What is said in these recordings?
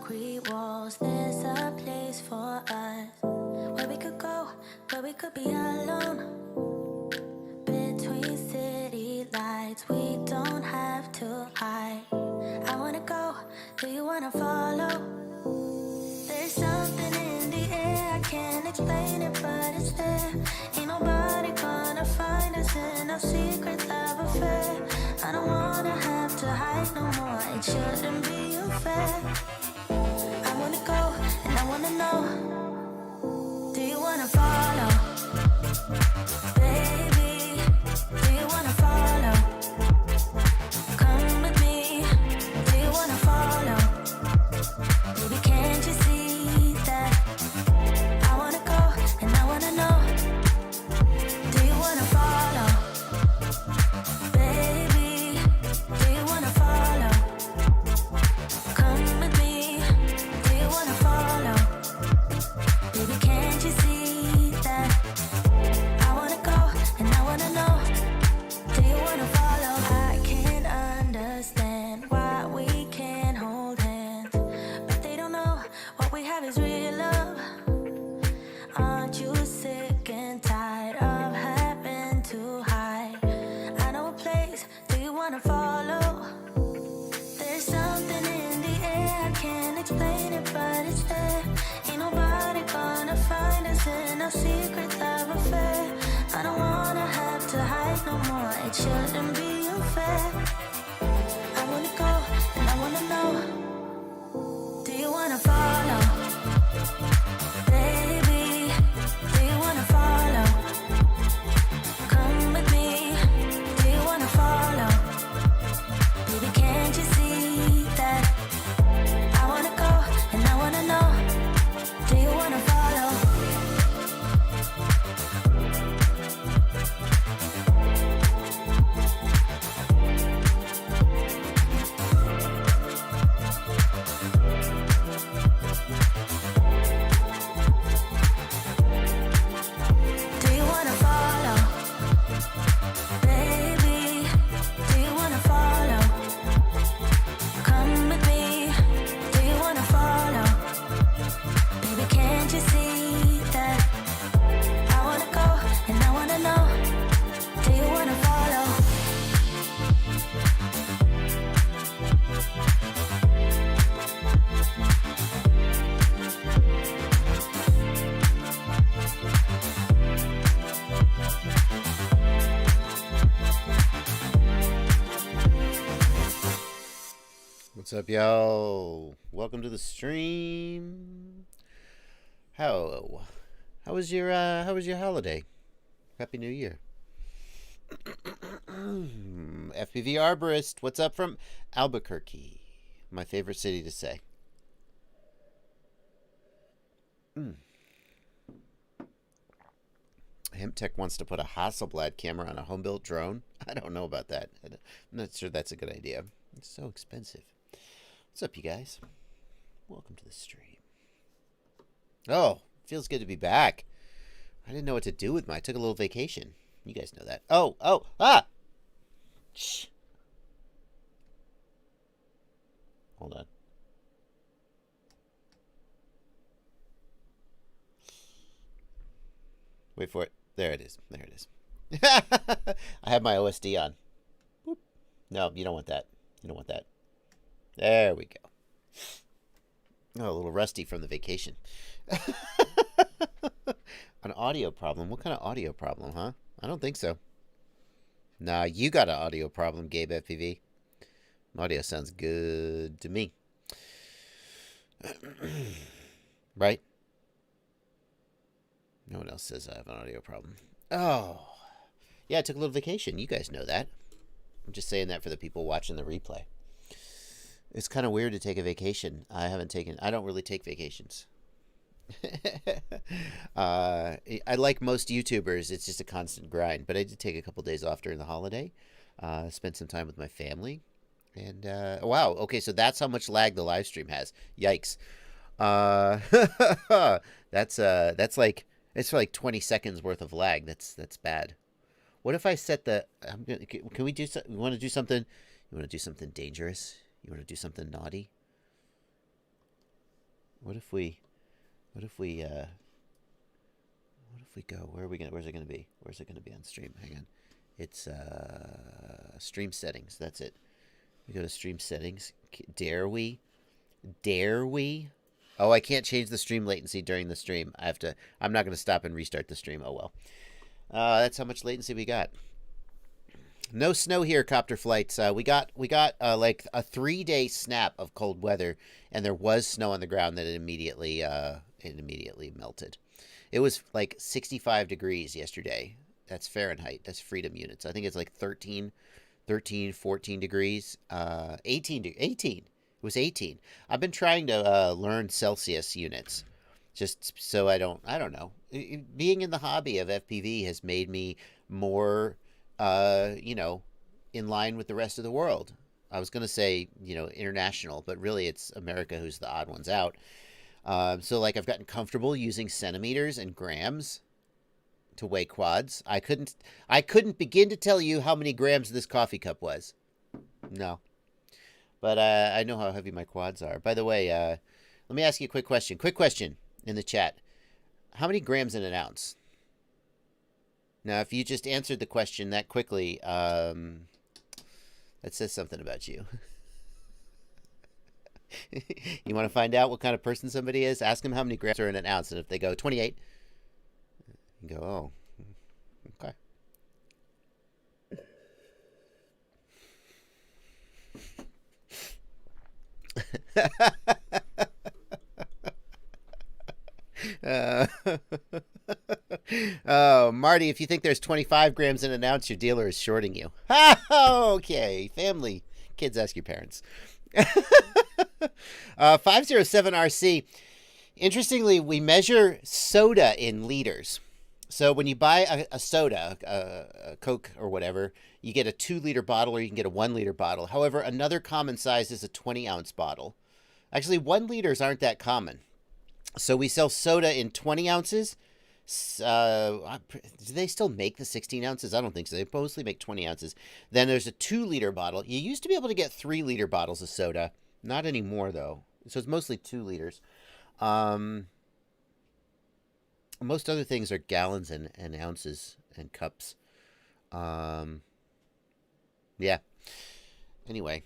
concrete walls. There's a place for us where we could go, where we could be alone. Between city lights, we don't have to hide. I wanna go, do you wanna follow? There's something in the air, I can't explain it, but it's there. Ain't nobody gonna find us in our secret love affair. I don't wanna have to hide no more, it shouldn't be unfair. I wanna go, and I wanna know, do you wanna follow? Baby, do you wanna follow? Come with me, do you wanna follow? Baby, can't you see that? I wanna go, and I wanna know, do you wanna follow? Baby, do you wanna follow? Come with me, do you wanna follow? Baby, can't you see that? I wanna go, and I wanna know, do you wanna follow? I can't understand why we can't hold hands, but they don't know what we have is real love. Aren't you sick and tired of having to hide? I know a place, do you wanna follow? There's something in the air, I can't explain it, but it's there. Ain't nobody gonna find us in our secret love affair. I don't wanna have to hide no more, it shouldn't be unfair. I wanna go, and I wanna know, do you wanna follow? Baby, do you wanna follow? Come with me, do you wanna follow? Baby, can't you see that? I wanna go, and I wanna know, do you wanna follow? Do you wanna follow? Baby, do you wanna follow? Come with me, do you wanna follow? Baby, can't you see that? I wanna go, and I wanna know, do you wanna follow? What's up, yo? Welcome to the stream. How was your holiday? Happy New Year. FPV Arborist, what's up from Albuquerque? My favorite city to say. HempTech wants to put a Hasselblad camera on a home-built drone. I don't know about that. I'm not sure that's a good idea. It's so expensive. What's up, you guys? Welcome to the stream. Oh, feels good to be back. I didn't know what to do with I took a little vacation. You guys know that. Ah! Shh. Hold on. Wait for it. There it is. There it is. I have my OSD on. Boop. No, you don't want that. You don't want that. There we go. Oh, a little rusty from the vacation. An audio problem? What kind of audio problem, huh? I don't think so. Nah, you got an audio problem, Gabe FPV. Audio sounds good to me. Right? No one else says I have an audio problem. Oh. Yeah, I took a little vacation. You guys know that. I'm just saying that for the people watching the replay. It's kind of weird to take a vacation. I don't really take vacations. I like most YouTubers, it's just a constant grind. But I did take a couple days off during the holiday. Spent some time with my family. And, wow, okay, so that's how much lag the live stream has. Yikes. That's like, it's for like 20 seconds worth of lag. That's bad. What if I set the, can we do, you want to do something dangerous? You want to do something naughty? What if we go? Where's it gonna be? Where's it gonna be on stream? Hang on. It's stream settings. That's it. We go to stream settings. Dare we? Dare we? Oh, I can't change the stream latency during the stream. I'm not gonna stop and restart the stream. Oh well. That's how much latency we got. No snow here, copter flights. We got like a 3-day snap of cold weather, and there was snow on the ground that it immediately melted. It was like 65 degrees yesterday. That's Fahrenheit. That's freedom units. I think it's like 13, 14 degrees. 18. It was 18. I've been trying to learn Celsius units, just so I don't know. Being in the hobby of FPV has made me more, in line with the rest of the world. I was going to say, international, but really it's America who's the odd ones out. So like I've gotten comfortable using centimeters and grams to weigh quads. I couldn't begin to tell you how many grams this coffee cup was. No. But I know how heavy my quads are. By the way, let me ask you a quick question. Quick question in the chat. How many grams in an ounce? Now, if you just answered the question that quickly, that says something about you. You want to find out what kind of person somebody is? Ask them how many grams are in an ounce. And if they go 28, you go, oh, okay. Oh, Marty, if you think there's 25 grams in an ounce, your dealer is shorting you. Okay, family. Kids, ask your parents. 507RC. Interestingly, we measure soda in liters. So when you buy a soda, a Coke or whatever, you get a 2-liter bottle or you can get a 1-liter bottle. However, another common size is a 20-ounce bottle. Actually, 1 liters aren't that common. So we sell soda in 20 ounces. Do they still make the 16 ounces? I don't think so. They mostly make 20 ounces. Then there's a 2-liter bottle. You used to be able to get 3-liter bottles of soda. Not anymore, though. So it's mostly 2 liters. Most other things are gallons and ounces and cups. Yeah. Anyway.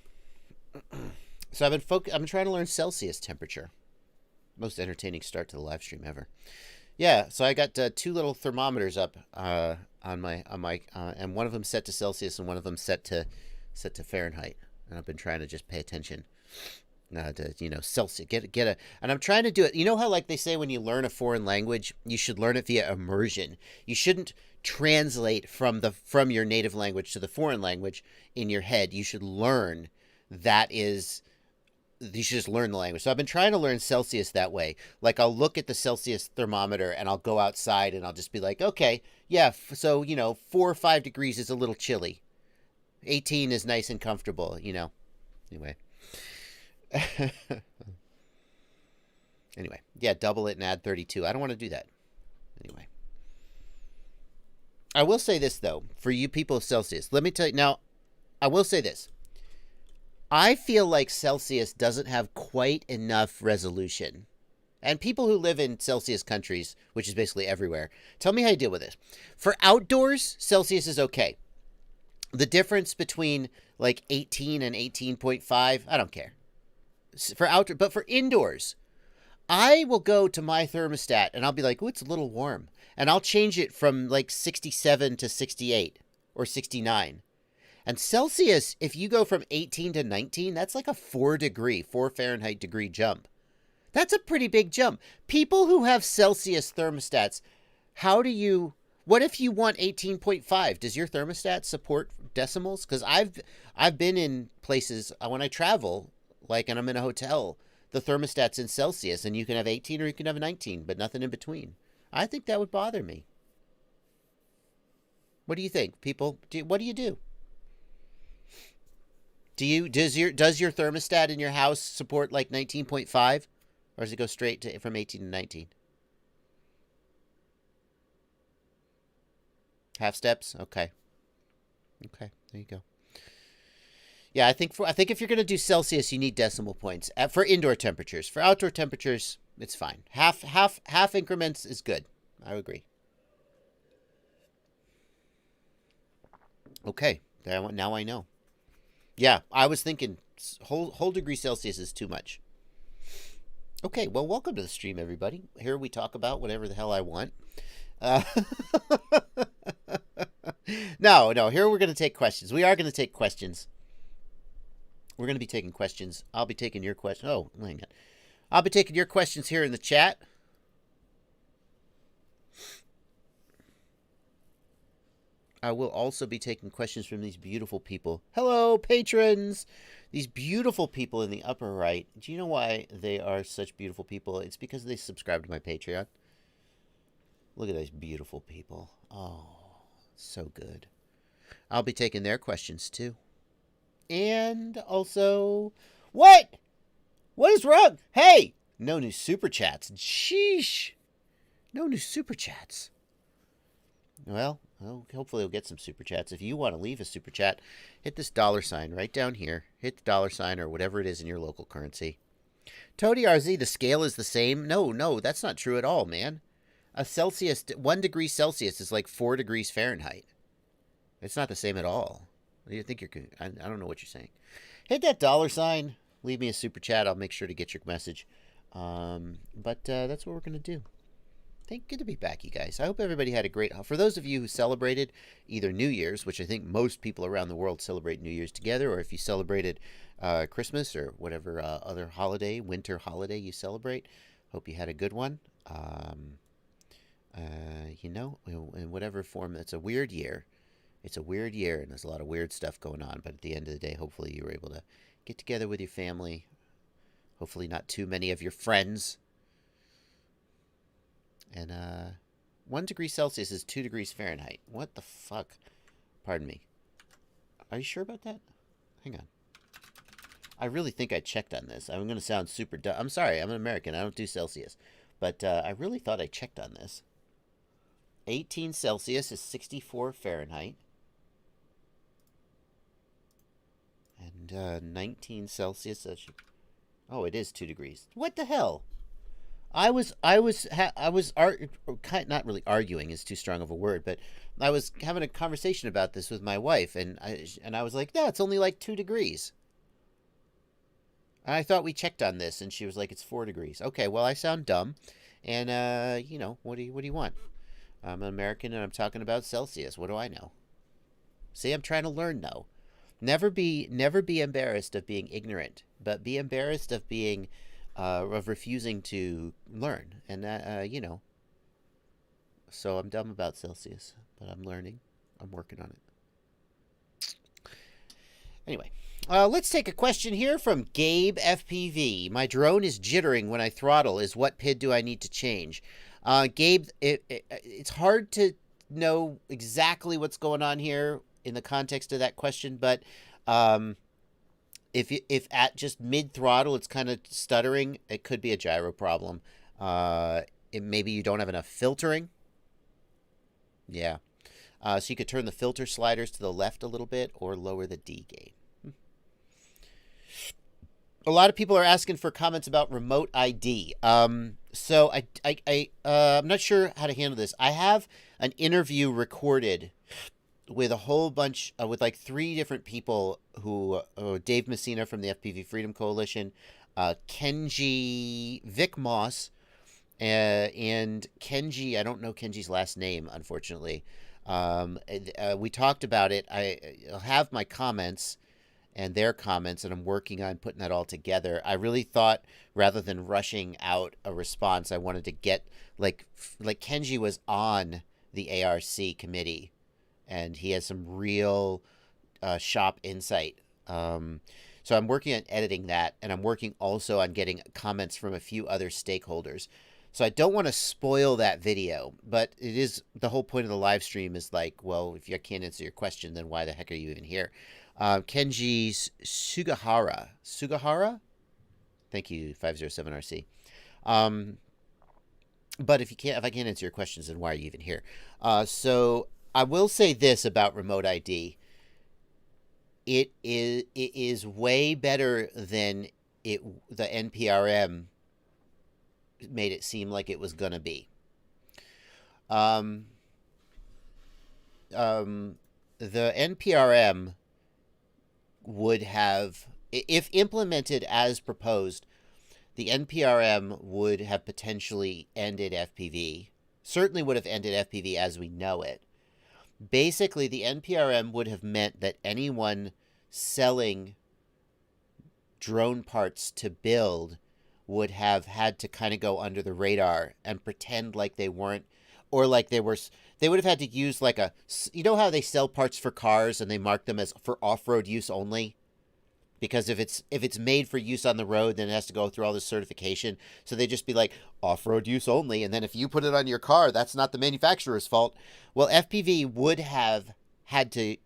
So I've been trying to learn Celsius temperature. Most entertaining start to the live stream ever. Yeah, so I got 2 little thermometers up on my and one of them set to Celsius and one of them set to Fahrenheit. And I've been trying to just pay attention to Celsius. And I'm trying to do it. You know how like they say when you learn a foreign language, you should learn it via immersion. You shouldn't translate from your native language to the foreign language in your head. You should learn you should just learn the language. So I've been trying to learn Celsius that way. Like I'll look at the Celsius thermometer and I'll go outside and I'll just be like, okay, yeah, so 4 or 5 degrees is a little chilly. 18 is nice and comfortable, Anyway. Anyway, yeah, double it and add 32. I don't want to do that. Anyway. I will say this, though, for you people of Celsius. Let me tell you, now, I will say this. I feel like Celsius doesn't have quite enough resolution. And people who live in Celsius countries, which is basically everywhere, tell me how you deal with this. For outdoors, Celsius is okay. The difference between like 18 and 18.5, I don't care. But for indoors, I will go to my thermostat and I'll be like, oh, it's a little warm. And I'll change it from like 67 to 68 or 69. And Celsius, if you go from 18 to 19, that's like a 4 Fahrenheit degree jump. That's a pretty big jump. People who have Celsius thermostats, what if you want 18.5? Does your thermostat support decimals? Because I've been in places when I travel, and I'm in a hotel, the thermostat's in Celsius, and you can have 18 or you can have 19, but nothing in between. I think that would bother me. What do you think, people? What do you do? Does your thermostat in your house support like 19.5, or does it go straight from 18 to 19? Half steps? Okay. Okay, there you go. Yeah, I think if you're going to do Celsius, you need decimal points for indoor temperatures. For outdoor temperatures, It's fine. Half increments is good. I agree. Okay, now I know. Yeah, I was thinking whole degree Celsius is too much. Okay, well, welcome to the stream, everybody. Here we talk about whatever the hell I want. No, here we're going to take questions. We are going to take questions. We're going to be taking questions. I'll be taking your questions. Oh, hang on. I'll be taking your questions here in the chat. I will also be taking questions from these beautiful people. Hello, patrons! These beautiful people in the upper right. Do you know why they are such beautiful people? It's because they subscribe to my Patreon. Look at those beautiful people. Oh, so good. I'll be taking their questions, too. And also... What? What is wrong? Hey! No new super chats. Sheesh. No new super chats. Well, hopefully we'll get some super chats. If you want to leave a super chat, hit this $sign right down here. Hit the $sign or whatever it is in your local currency. Toady RZ, the scale is the same. No, that's not true at all, man. 1 degree Celsius is like 4 degrees Fahrenheit. It's not the same at all. What do you think you're... I don't know what you're saying. Hit that $sign. Leave me a super chat. I'll make sure to get your message. But that's what we're going to do. Good to be back, you guys. I hope everybody had a great... For those of you who celebrated either New Year's, which I think most people around the world celebrate New Year's together, or if you celebrated Christmas or whatever other holiday, winter holiday you celebrate, hope you had a good one. In whatever form, it's a weird year. It's a weird year, and there's a lot of weird stuff going on. But at the end of the day, hopefully you were able to get together with your family. Hopefully not too many of your friends. And 1 degree Celsius is 2 degrees Fahrenheit. What the fuck? Pardon me. Are you sure about that? Hang on. I really think I checked on this. I'm going to sound super dumb. I'm sorry. I'm an American. I don't do Celsius. But I really thought I checked on this. 18 Celsius is 64 Fahrenheit. And 19 Celsius... Oh, it is 2 degrees. What the hell? I was not really arguing is too strong of a word, but I was having a conversation about this with my wife, and I was like, no, it's only like 2 degrees. And I thought we checked on this, and she was like, it's 4 degrees. Okay, well, I sound dumb, and what do you want? I'm an American, and I'm talking about Celsius. What do I know? See, I'm trying to learn, though. Never be embarrassed of being ignorant, but be embarrassed of being of refusing to learn. And so I'm dumb about Celsius, but I'm learning. I'm working on it. Anyway, let's take a question here from Gabe FPV. My drone is jittering when I throttle. What PID do I need to change? Gabe, it's hard to know exactly what's going on here in the context of that question, but if at just mid throttle it's kind of stuttering, it could be a gyro problem. Maybe you don't have enough filtering. Yeah. So you could turn the filter sliders to the left a little bit or lower the D gain. A lot of people are asking for comments about remote ID. So I'm not sure how to handle this. I have an interview recorded with a whole bunch, with like 3 different people who, Dave Messina from the FPV Freedom Coalition, Kenji, Vic Moss, and Kenji, I don't know Kenji's last name, unfortunately. We talked about it. I'll have my comments and their comments, and I'm working on putting that all together. I really thought, rather than rushing out a response, I wanted to get, like Kenji was on the ARC committee, and he has some real shop insight. So I'm working on editing that, and I'm working also on getting comments from a few other stakeholders. So I don't want to spoil that video, but it is the whole point of the live stream is like, well, if I can't answer your question, then why the heck are you even here? Kenji Sugahara? Thank you, 507RC. But if I can't answer your questions, then why are you even here? So I will say this about remote ID. It is way better than the NPRM made it seem like it was going to be. The NPRM would have, if implemented as proposed, the NPRM would have potentially ended FPV, certainly would have ended FPV as we know it. Basically, the NPRM would have meant that anyone selling drone parts to build would have had to kind of go under the radar and pretend like they weren't, or like they were. They would have had to use like a, you know how they sell parts for cars and they mark them as for off-road use only? Because if it's made for use on the road, then it has to go through all this certification. So they just be like, off-road use only. And then if you put it on your car, that's not the manufacturer's fault. Well, FPV would have had to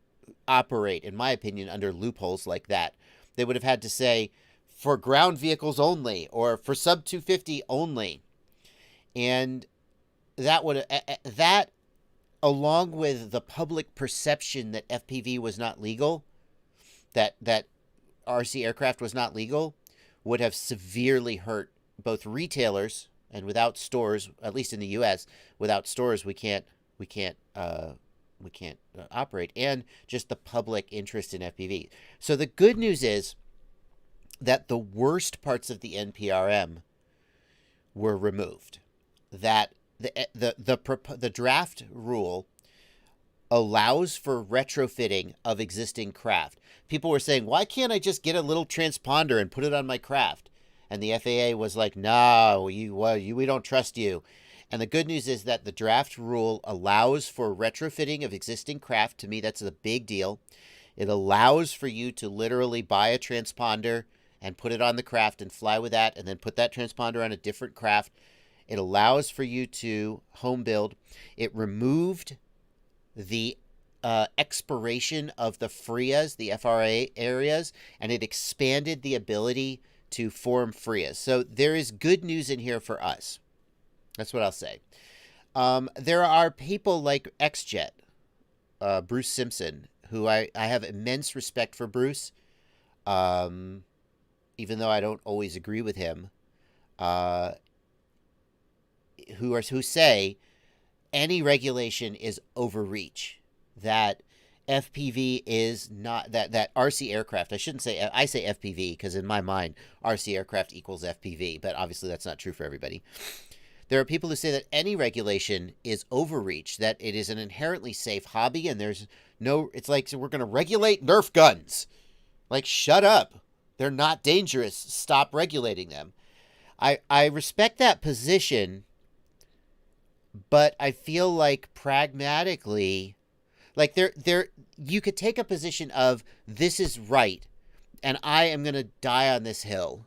operate, in my opinion, under loopholes like that. They would have had to say, for ground vehicles only, or for sub 250 only. And that would, that, along with the public perception that FPV was not legal, that RC aircraft was not legal, would have severely hurt both retailers, and without stores, at least in the U.S., without stores we can't operate, and just the public interest in FPV. So the good news is that the worst parts of the NPRM were removed. That the draft rule allows for retrofitting of existing craft. People were saying, why can't I just get a little transponder and put it on my craft? And the FAA was like, no, we don't trust you. And the good news is that the draft rule allows for retrofitting of existing craft. To me, that's a big deal. It allows for you to literally buy a transponder and put it on the craft and fly with that, and then put that transponder on a different craft. It allows for you to home build. It removed the expiration of the FRIAs, the FRA areas, and it expanded the ability to form FRIAs. So there is good news in here for us. That's what I'll say. There are people like XJet, Bruce Simpson, who I have immense respect for Bruce, even though I don't always agree with him, who say any regulation is overreach, that FPV is not, that RC aircraft, I shouldn't say, I say FPV because in my mind, RC aircraft equals FPV, but obviously that's not true for everybody. There are people who say that any regulation is overreach, that it is an inherently safe hobby, and there's no, it's like, so we're going to regulate Nerf guns. Like, shut up. They're not dangerous. Stop regulating them. I respect that position, but I feel like pragmatically, like you could take a position of this is right, and I am going to die on this hill,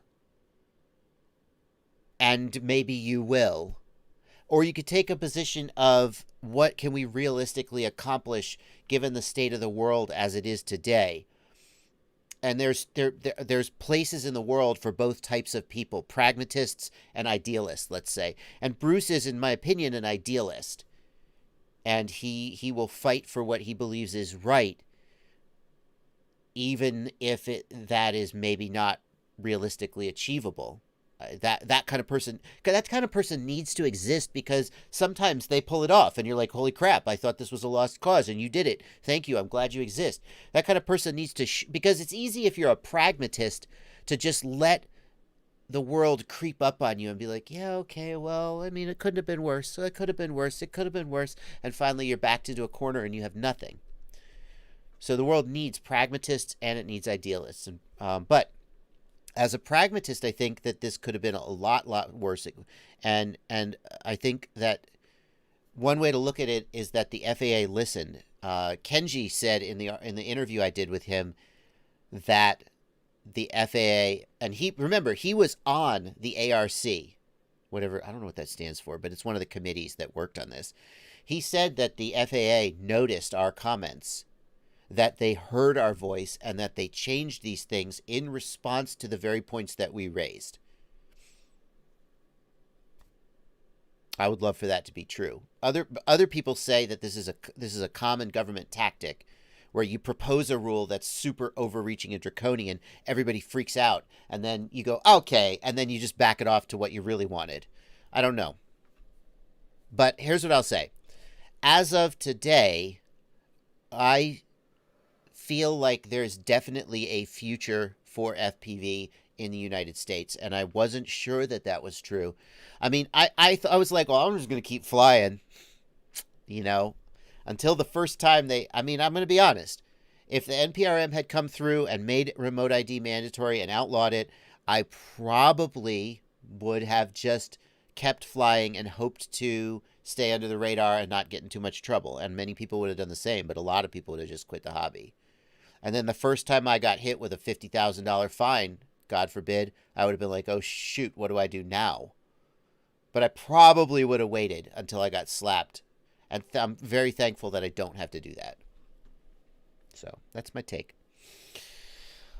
and maybe you will. Or you could take a position of what can we realistically accomplish given the state of the world as it is today. And there's places in the world for both types of people, pragmatists and idealists, let's say. And Bruce is, in my opinion, an idealist. And he will fight for what he believes is right, even if that is maybe not realistically achievable. That kind of person needs to exist, because sometimes they pull it off and you're like, holy crap, I thought this was a lost cause and you did it. Thank you. I'm glad you exist. That kind of person needs to, because it's easy if you're a pragmatist to just let the world creep up on you and be like, yeah, okay, well, I mean, it couldn't have been worse. So it could have been worse. It could have been worse. And finally you're backed into a corner and you have nothing. So the world needs pragmatists and it needs idealists. But as a pragmatist, I think that this could have been a lot worse. And I think that one way to look at it is that the FAA listened. Kenji said in the interview I did with him that the FAA, and he was on the ARC, whatever, I don't know what that stands for, but it's one of the committees that worked on this. He said that the FAA noticed our comments, that they heard our voice, and that they changed these things in response to the very points that we raised. I would love for that to be true. Other people say that this is a common government tactic where you propose a rule that's super overreaching and draconian, everybody freaks out, and then you go, okay, and then you just back it off to what you really wanted. I don't know. But here's what I'll say. As of today, I feel like there's definitely a future for FPV in the United States, and I wasn't sure that that was true. I mean, I was like, well, I'm just going to keep flying, until the first time I'm going to be honest. If the NPRM had come through and made remote ID mandatory and outlawed it, I probably would have just kept flying and hoped to stay under the radar and not get in too much trouble. And many people would have done the same, but a lot of people would have just quit the hobby. And then the first time I got hit with a $50,000 fine, God forbid, I would have been like, oh, shoot, what do I do now? But I probably would have waited until I got slapped. And I'm very thankful that I don't have to do that. So that's my take.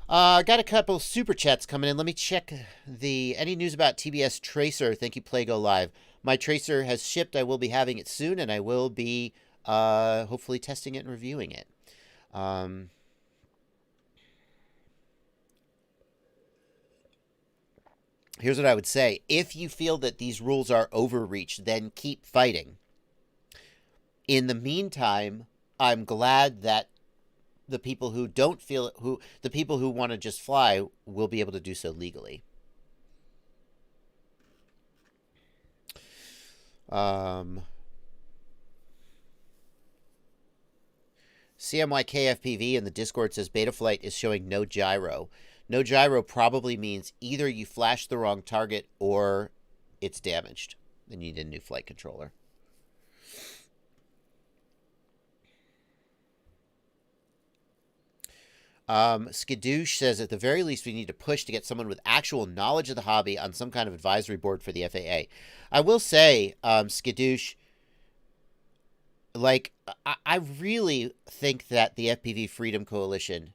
I got a couple super chats coming in. Let me check any news about TBS Tracer. Thank you, Playgo Live. My Tracer has shipped. I will be having it soon, and I will be hopefully testing it and reviewing it. Here's what I would say. If you feel that these rules are overreached, then keep fighting. In the meantime, I'm glad that the people who don't feel the people who want to just fly will be able to do so legally. CMYKFPV in the Discord says Betaflight is showing no gyro. No gyro probably means either you flashed the wrong target or it's damaged. Then you need a new flight controller. Skadoosh says, at the very least, we need to push to get someone with actual knowledge of the hobby on some kind of advisory board for the FAA. I will say, Skadoosh, like, I really think that the FPV Freedom Coalition,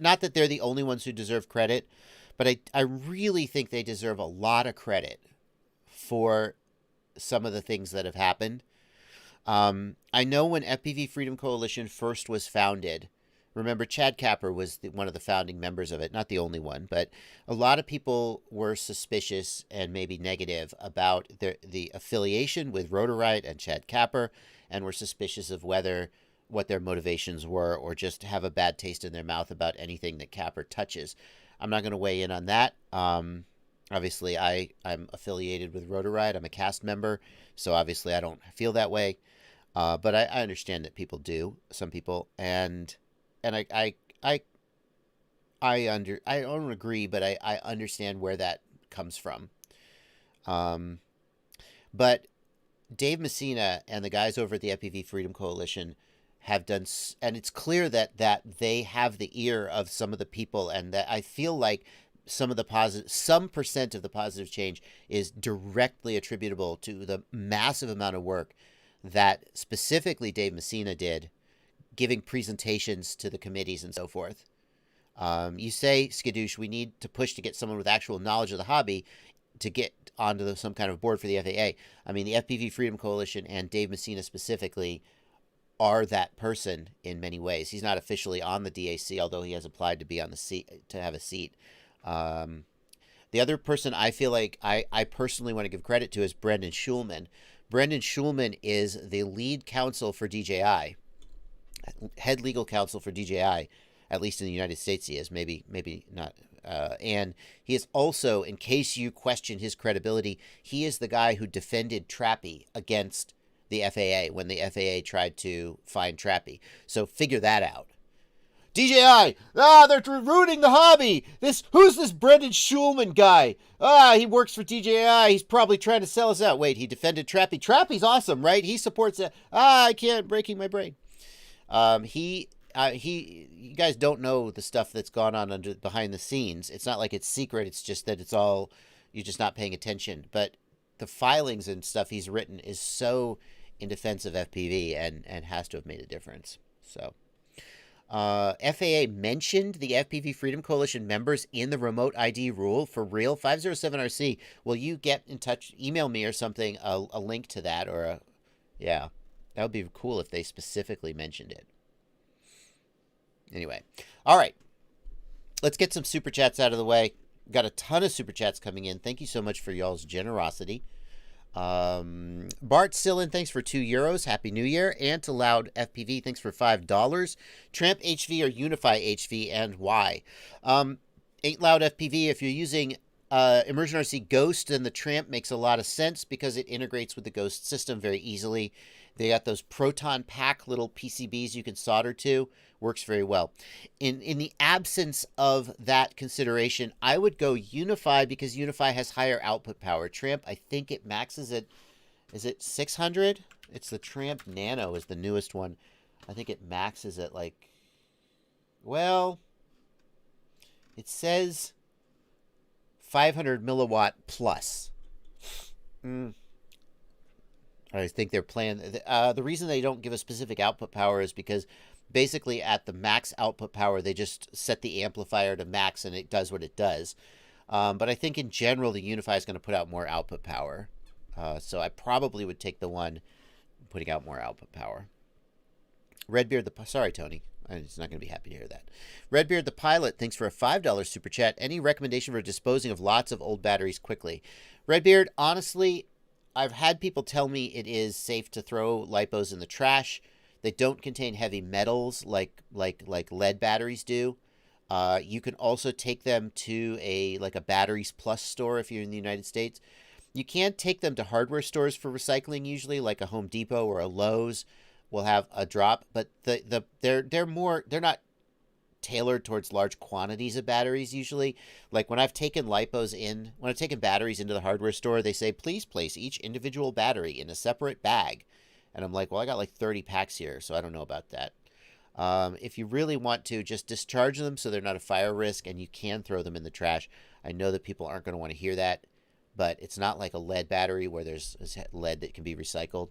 not that they're the only ones who deserve credit, but I really think they deserve a lot of credit for some of the things that have happened. I know when FPV Freedom Coalition first was founded, remember, Chad Capper was one of the founding members of it, not the only one, but a lot of people were suspicious and maybe negative about the affiliation with Rotorite and Chad Capper, and were suspicious of what their motivations were, or just have a bad taste in their mouth about anything that Capper touches. I'm not going to weigh in on that. Obviously, I'm affiliated with Rotorite. I'm a cast member, so obviously I don't feel that way. But I understand that people do, some people, and I don't agree, but I understand where that comes from. But Dave Messina and the guys over at the FPV Freedom Coalition have done, and it's clear that they have the ear of some of the people, and that I feel like some percent of the positive change is directly attributable to the massive amount of work that specifically Dave Messina did, giving presentations to the committees and so forth. You say, Skadoosh, we need to push to get someone with actual knowledge of the hobby to get onto some kind of board for the FAA. I mean, the FPV Freedom Coalition and Dave Messina specifically are that person in many ways. He's not officially on the DAC, although he has applied to be on the seat, to have a seat. The other person I feel like I personally want to give credit to is Brendan Schulman. Brendan Schulman is the lead counsel for DJI, head legal counsel for DJI, at least in the United States he is, maybe not. And he is also, in case you question his credibility, he is the guy who defended Trappy against the FAA when the FAA tried to fine Trappy. So figure that out. DJI, they're ruining the hobby. Who's this Brendan Schulman guy? He works for DJI. He's probably trying to sell us out. Wait, he defended Trappy. Trappy's awesome, right? He supports it. I can't, breaking my brain. You guys don't know the stuff that's gone on behind the scenes. It's not like it's secret. It's just that you're just not paying attention. But the filings and stuff he's written is so in defense of FPV and has to have made a difference. So, FAA mentioned the FPV Freedom Coalition members in the remote ID rule for real. 507RC. Will you get in touch? Email me or something, a link to that, yeah, that would be cool if they specifically mentioned it. Anyway, all right. Let's get some super chats out of the way. Got a ton of super chats coming in. Thank you so much for y'all's generosity. Bart Sillin, thanks for €2. Happy New Year. And to Loud FPV, thanks for $5. Tramp HV or Unify HV, and why? Ain't Loud FPV, if you're using Immersion RC Ghost, then the Tramp makes a lot of sense because it integrates with the Ghost system very easily. They got those proton pack little PCBs you can solder to. Works very well. In the absence of that consideration, I would go Unify because Unify has higher output power. Tramp, I think it maxes at, is it 600? It's the Tramp Nano is the newest one. I think it maxes at like, well, it says 500 milliwatt plus. I think they're playing. The reason they don't give a specific output power is because basically at the max output power, they just set the amplifier to max and it does what it does. But I think in general, the Unify is going to put out more output power. So I probably would take the one putting out more output power. Redbeard, sorry, Tony. I'm just not going to be happy to hear that. Redbeard the Pilot, thanks for a $5 super chat. Any recommendation for disposing of lots of old batteries quickly? Redbeard, honestly, I've had people tell me it is safe to throw LiPos in the trash. They don't contain heavy metals like lead batteries do. You can also take them to a Batteries Plus store if you're in the United States. You can't take them to hardware stores for recycling usually, like a Home Depot or a Lowe's will have a drop, but they're not tailored towards large quantities of batteries usually. Like when I've taken batteries into the hardware store, they say, please place each individual battery in a separate bag. And I'm like, well, I got like 30 packs here, so I don't know about that. If you really want to, just discharge them so they're not a fire risk, and you can throw them in the trash. I know that people aren't going to want to hear that, but it's not like a lead battery where there's lead that can be recycled.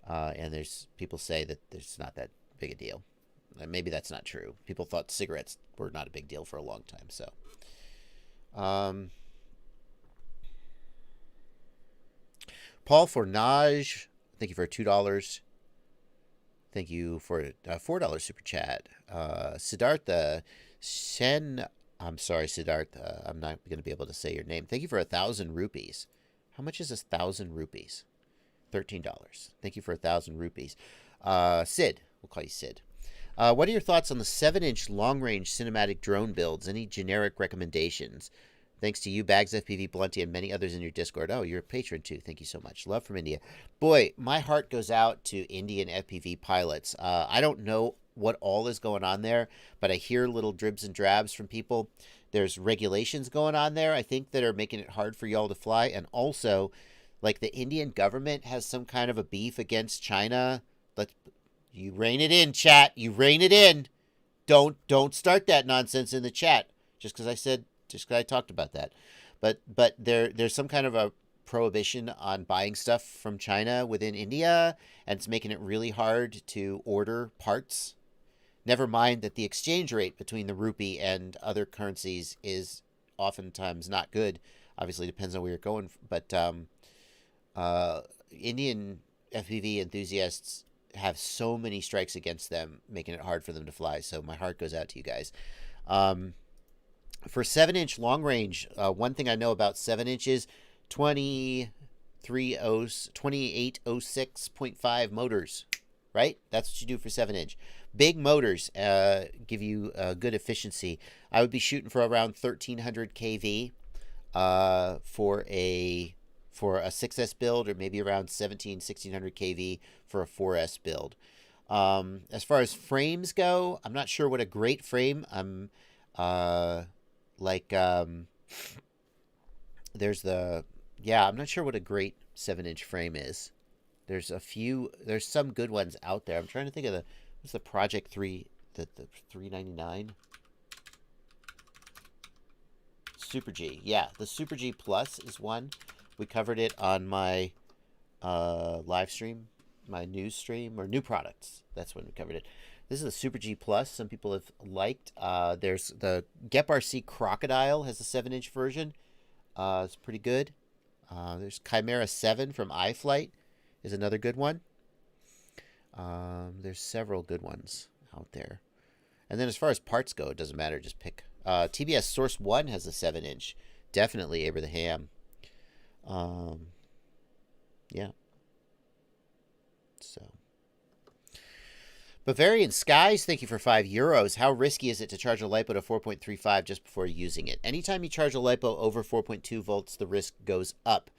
And people say that there's not that big a deal. Maybe that's not true. People thought cigarettes were not a big deal for a long time. So, Paul Fornage, thank you for $2. Thank you for a $4 super chat. Siddhartha Sen, I'm sorry, Siddhartha, I'm not going to be able to say your name. Thank you for 1,000 rupees. How much is 1,000 rupees? $13. Thank you for 1,000 rupees. Sid, we'll call you Sid. What are your thoughts on the 7-inch long-range cinematic drone builds? Any generic recommendations? Thanks to you, Bags FPV, Blunty, and many others in your Discord. Oh, you're a patron too. Thank you so much. Love from India. Boy, my heart goes out to Indian FPV pilots. I don't know what all is going on there, but I hear little dribs and drabs from people. There's regulations going on there, I think, that are making it hard for y'all to fly. And also, like the Indian government has some kind of a beef against China. You rein it in, chat. You rein it in. Don't start that nonsense in the chat. Just because I talked about that. But there's some kind of a prohibition on buying stuff from China within India, and it's making it really hard to order parts. Never mind that the exchange rate between the rupee and other currencies is oftentimes not good. Obviously, depends on where you're going. But Indian FPV enthusiasts have so many strikes against them, making it hard for them to fly. So my heart goes out to you guys. For 7-inch long range, one thing I know about 7 inches, 2806.5 motors, right? That's what you do for 7-inch. Big motors give you good efficiency. I would be shooting for around 1300 kV for a 6S build, or maybe around 1600 kV for a 4S build. As far as frames go, I'm not sure what a great frame. I'm not sure what a great 7-inch frame is. There's some good ones out there. I'm trying to think of what's the Project 3, the 399? Super G. Yeah, the Super G Plus is one. We covered it on my live stream, my news stream, or new products. That's when we covered it. This is the Super G Plus. Some people have liked. There's the GepRC Crocodile has a 7-inch version. It's pretty good. There's Chimera 7 from iFlight is another good one. There's several good ones out there. And then as far as parts go, it doesn't matter. Just pick. TBS Source 1 has a 7-inch. Definitely Aber the Ham. Yeah. So. Bavarian Skies, thank you for €5. How risky is it to charge a LiPo to 4.35 just before using it? Anytime you charge a LiPo over 4.2 volts, the risk goes up.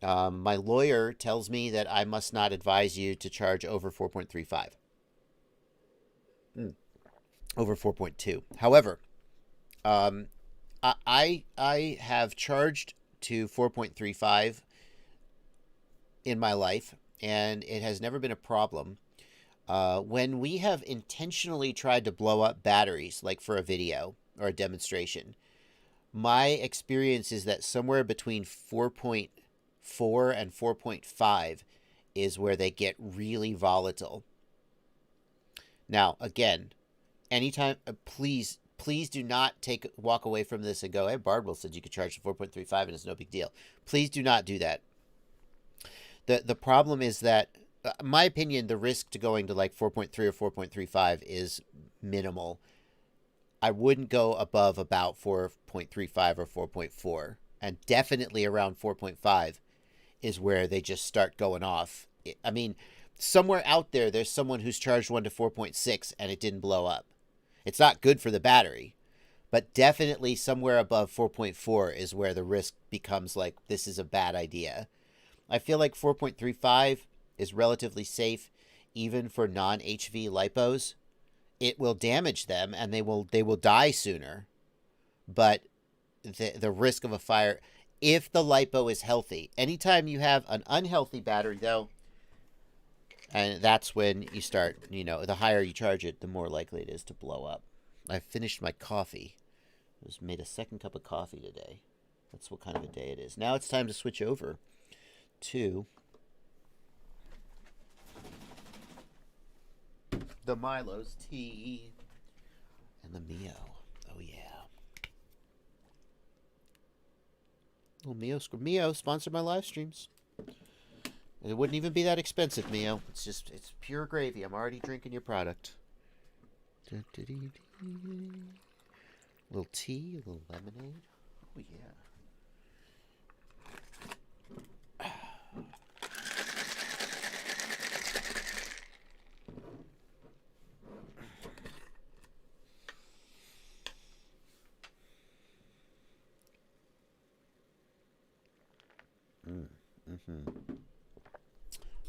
My lawyer tells me that I must not advise you to charge over 4.35. Over 4.2. However, I have charged to 4.35 in my life, and it has never been a problem. When we have intentionally tried to blow up batteries, like for a video or a demonstration, my experience is that somewhere between 4.4 and 4.5 is where they get really volatile. Now, again, anytime, please do not walk away from this and go, hey, Bardwell said you could charge to 4.35 and it's no big deal. Please do not do that. The problem is that, in my opinion, the risk to going to like 4.3 or 4.35 is minimal. I wouldn't go above about 4.35 or 4.4. And definitely around 4.5 is where they just start going off. I mean, somewhere out there's someone who's charged one to 4.6 and it didn't blow up. It's not good for the battery, but definitely somewhere above 4.4 is where the risk becomes like, this is a bad idea. I feel like 4.35 is relatively safe even for non-HV LiPos. It will damage them and they will die sooner. But the risk of a fire, if the LiPo is healthy, anytime you have an unhealthy battery though, and that's when you start, the higher you charge it, the more likely it is to blow up. I finished my coffee. I just made a second cup of coffee today. That's what kind of a day it is. Now it's time to switch over to the Milo's tea and the Mio. Oh yeah. Oh, Mio sponsored my live streams. It wouldn't even be that expensive, Mio. It's pure gravy. I'm already drinking your product. A little tea, a little lemonade. Oh yeah.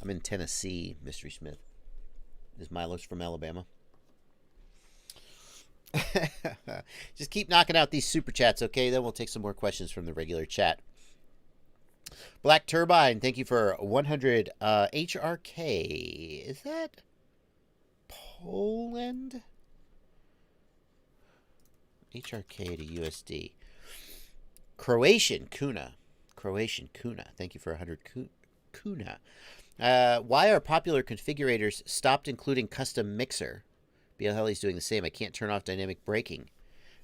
I'm in Tennessee, Mystery Smith. This Milo's from Alabama. Just keep knocking out these super chats, okay? Then we'll take some more questions from the regular chat. Black Turbine, thank you for 100 HRK. Is that Poland? HRK to USD. Croatian Kuna. Thank you for 100 Kuna. Why are popular configurators stopped including custom mixer? BL Heli's doing the same. I can't turn off dynamic braking,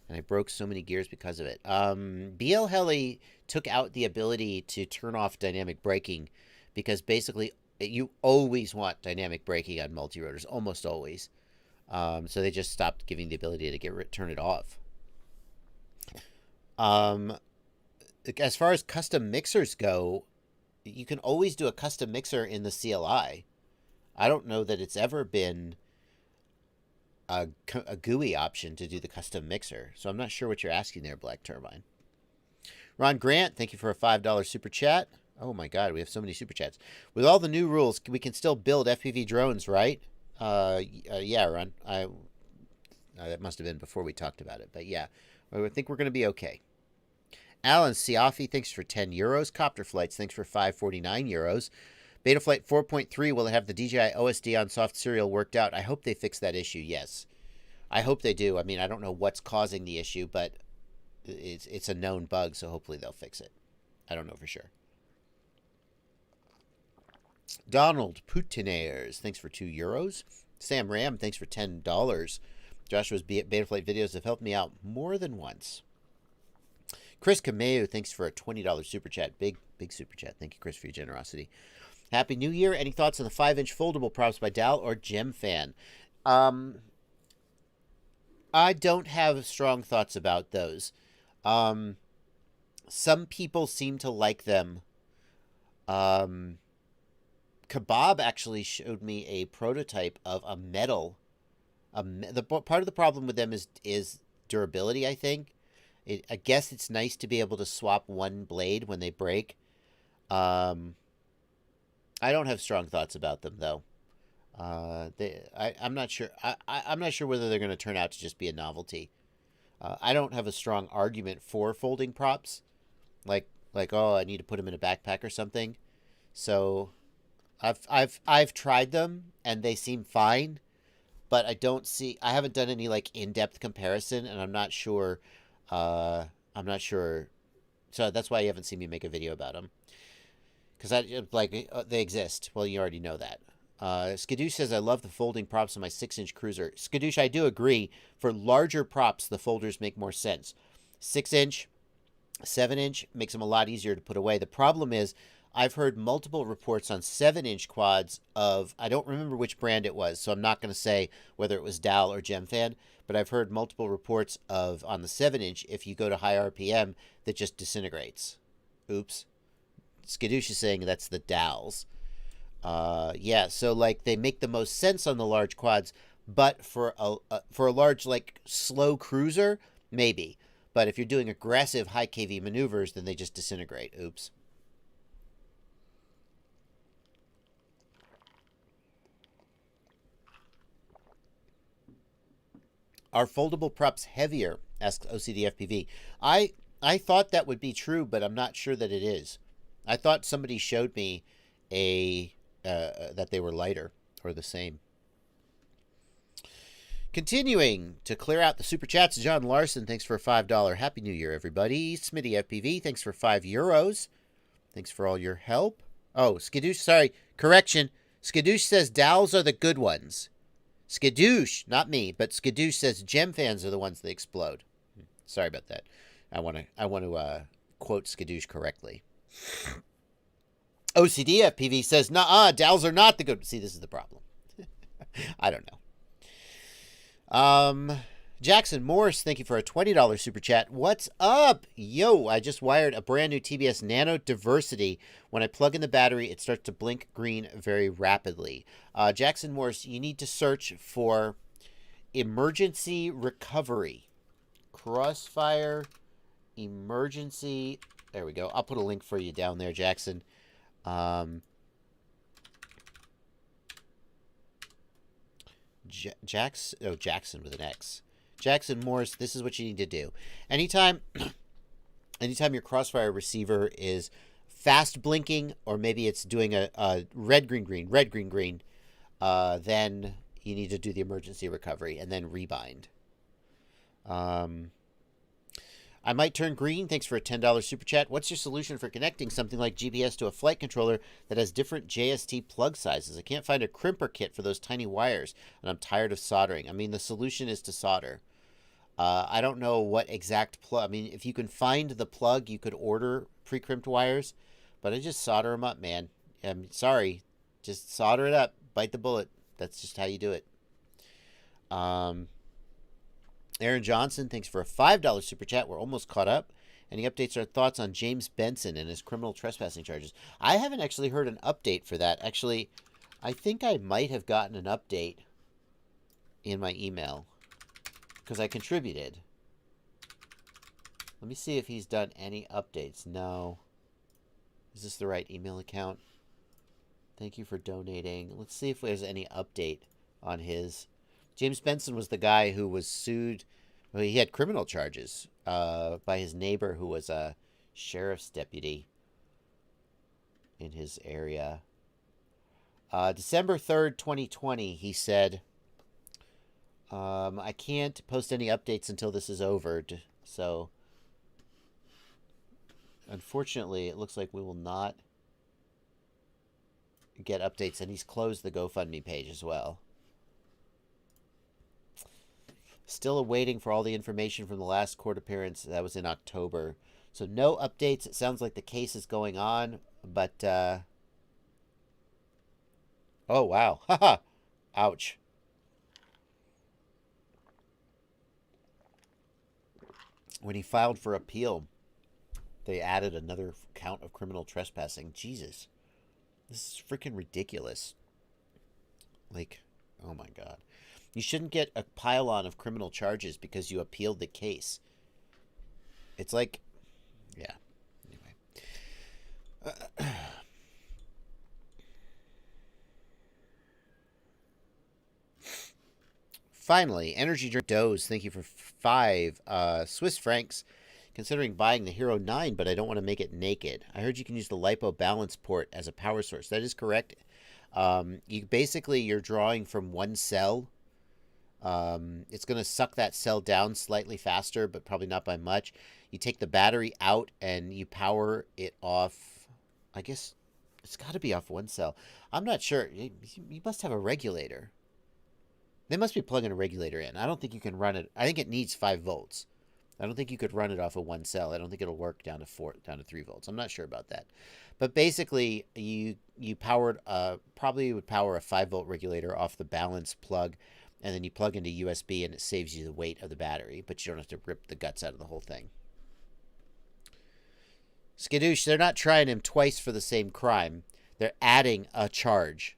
and I broke so many gears because of it. BL Heli took out the ability to turn off dynamic braking because basically you always want dynamic braking on multi-rotors, almost always. So they just stopped giving the ability to turn it off. As far as custom mixers go, you can always do a custom mixer in the CLI. I don't know that it's ever been a GUI option to do the custom mixer. So I'm not sure what you're asking there, Black Turbine. Ron Grant, thank you for a $5 super chat. Oh my God, we have so many super chats. With all the new rules, we can still build FPV drones, right? Yeah, Ron. That must have been before we talked about it. But yeah, I think we're going to be okay. Alan Siafi, thanks for €10. Copter Flights, thanks for €5.49. Betaflight 4.3, will it have the DJI OSD on soft serial worked out? I hope they fix that issue, yes. I hope they do. I mean, I don't know what's causing the issue, but it's a known bug, so hopefully they'll fix it. I don't know for sure. Donald Poutinaires, thanks for €2. Sam Ram, thanks for $10. Joshua's Betaflight videos have helped me out more than once. Chris Kameu, thanks for a $20 super chat. Big super chat. Thank you, Chris, for your generosity. Happy New Year. Any thoughts on the 5-inch foldable props by Dal or Gem Fan? I don't have strong thoughts about those. Some people seem to like them. Kebab actually showed me a prototype of a metal. Part of the problem with them is durability, I think. I guess it's nice to be able to swap one blade when they break. I don't have strong thoughts about them, though. I'm not sure. I'm not sure whether they're going to turn out to just be a novelty. I don't have a strong argument for folding props, like oh, I need to put them in a backpack or something. So, I've tried them and they seem fine, but I haven't done any like in-depth comparison, and I'm not sure. I'm not sure. So that's why you haven't seen me make a video about them. Because they exist. Well, you already know that. Skadoosh says, I love the folding props on my 6-inch cruiser. Skadoosh, I do agree. For larger props, the folders make more sense. 6-inch, 7-inch makes them a lot easier to put away. The problem is, I've heard multiple reports on 7-inch quads of, I don't remember which brand it was, so I'm not going to say whether it was Dal or Gemfan, but I've heard multiple reports of, on the 7-inch, if you go to high RPM, that just disintegrates. Oops. Skadoosh is saying that's the Dals. Yeah, so like they make the most sense on the large quads, but for a large like slow cruiser, maybe. But if you're doing aggressive high KV maneuvers, then they just disintegrate. Oops. Are foldable props heavier? Asks OCDFPV. I thought that would be true, but I'm not sure that it is. I thought somebody showed me that they were lighter or the same. Continuing to clear out the super chats, John Larson, thanks for a $5. Happy New Year, everybody. Smitty FPV, thanks for €5. Thanks for all your help. Oh, Skadoosh, sorry, correction. Skadoosh says Dals are the good ones. Skadoosh, not me, but Skadoosh says Gem fans are the ones that explode. Sorry about that. I want to quote Skadoosh correctly. OCDFPV says, nah, Dals are not the good. See, this is the problem. I don't know. Jackson Morris, thank you for a $20 super chat. What's up? Yo, I just wired a brand new TBS Nano Diversity. When I plug in the battery, it starts to blink green very rapidly. Jackson Morris, you need to search for emergency recovery. Crossfire emergency. There we go. I'll put a link for you down there, Jackson. Jackson with an X. Jackson Morris, this is what you need to do. Anytime your Crossfire receiver is fast blinking, or maybe it's doing a red, green, green, then you need to do the emergency recovery and then rebind. I might turn green. Thanks for a $10 super chat. What's your solution for connecting something like GPS to a flight controller that has different JST plug sizes? I can't find a crimper kit for those tiny wires, and I'm tired of soldering. I mean, the solution is to solder. I don't know what exact plug. I mean, if you can find the plug, you could order pre-crimped wires, but I just solder them up, man. I'm sorry. Just solder it up. Bite the bullet. That's just how you do it. Aaron Johnson, thanks for a $5 super chat. We're almost caught up. Any updates or thoughts on James Benson and his criminal trespassing charges? I haven't actually heard an update for that. Actually, I think I might have gotten an update in my email because I contributed. Let me see if he's done any updates. No. Is this the right email account? Thank you for donating. Let's see if there's any update on his. James Benson was the guy who was sued. Well, he had criminal charges by his neighbor who was a sheriff's deputy in his area. December 3rd, 2020, he said, I can't post any updates until this is over. So, unfortunately, it looks like we will not get updates. And he's closed the GoFundMe page as well. Still awaiting for all the information from the last court appearance. That was in October. So no updates. It sounds like the case is going on, but oh wow. Haha. Ouch. When he filed for appeal, they added another count of criminal trespassing. Jesus. This is freaking ridiculous. Like, oh my God. You shouldn't get a pile-on of criminal charges because you appealed the case. It's like, yeah. Anyway. Finally, Energy Drink Doze, thank you for 5 Swiss francs. Considering buying the Hero 9, but I don't want to make it naked. I heard you can use the LiPo balance port as a power source. That is correct. You're drawing from one cell. It's going to suck that cell down slightly faster, but probably not by much. You take the battery out and you power it off. I guess it's got to be off one cell. I'm not sure. You must have a regulator. They must be plugging a regulator in. I don't think you can run it. I think it needs 5 volts. I don't think you could run it off of one cell. I don't think it'll work down to 3 volts. I'm not sure about that. But basically, you probably would power a 5-volt regulator off the balance plug, and then you plug into USB, and it saves you the weight of the battery, but you don't have to rip the guts out of the whole thing. Skadoosh, they're not trying him twice for the same crime. They're adding a charge.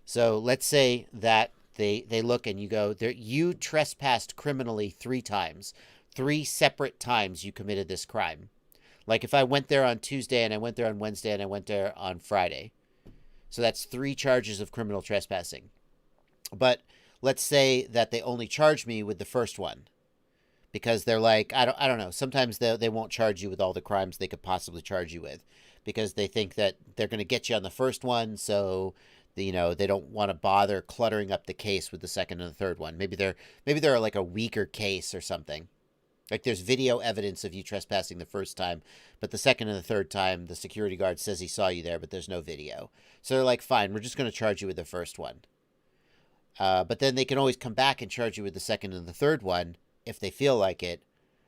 So let's say that they look and you go, you trespassed criminally 3 times. 3 separate times you committed this crime. Like if I went there on Tuesday and I went there on Wednesday and I went there on Friday. So that's 3 charges of criminal trespassing. But let's say that they only charge me with the first one. Because they're like, I don't know. Sometimes they won't charge you with all the crimes they could possibly charge you with. Because they think that they're going to get you on the first one, so they don't want to bother cluttering up the case with the second and the third one. Maybe they're like a weaker case or something. Like there's video evidence of you trespassing the first time, but the second and the third time, the security guard says he saw you there, but there's no video. So they're like, fine, we're just going to charge you with the first one. But then they can always come back and charge you with the second and the third one if they feel like it,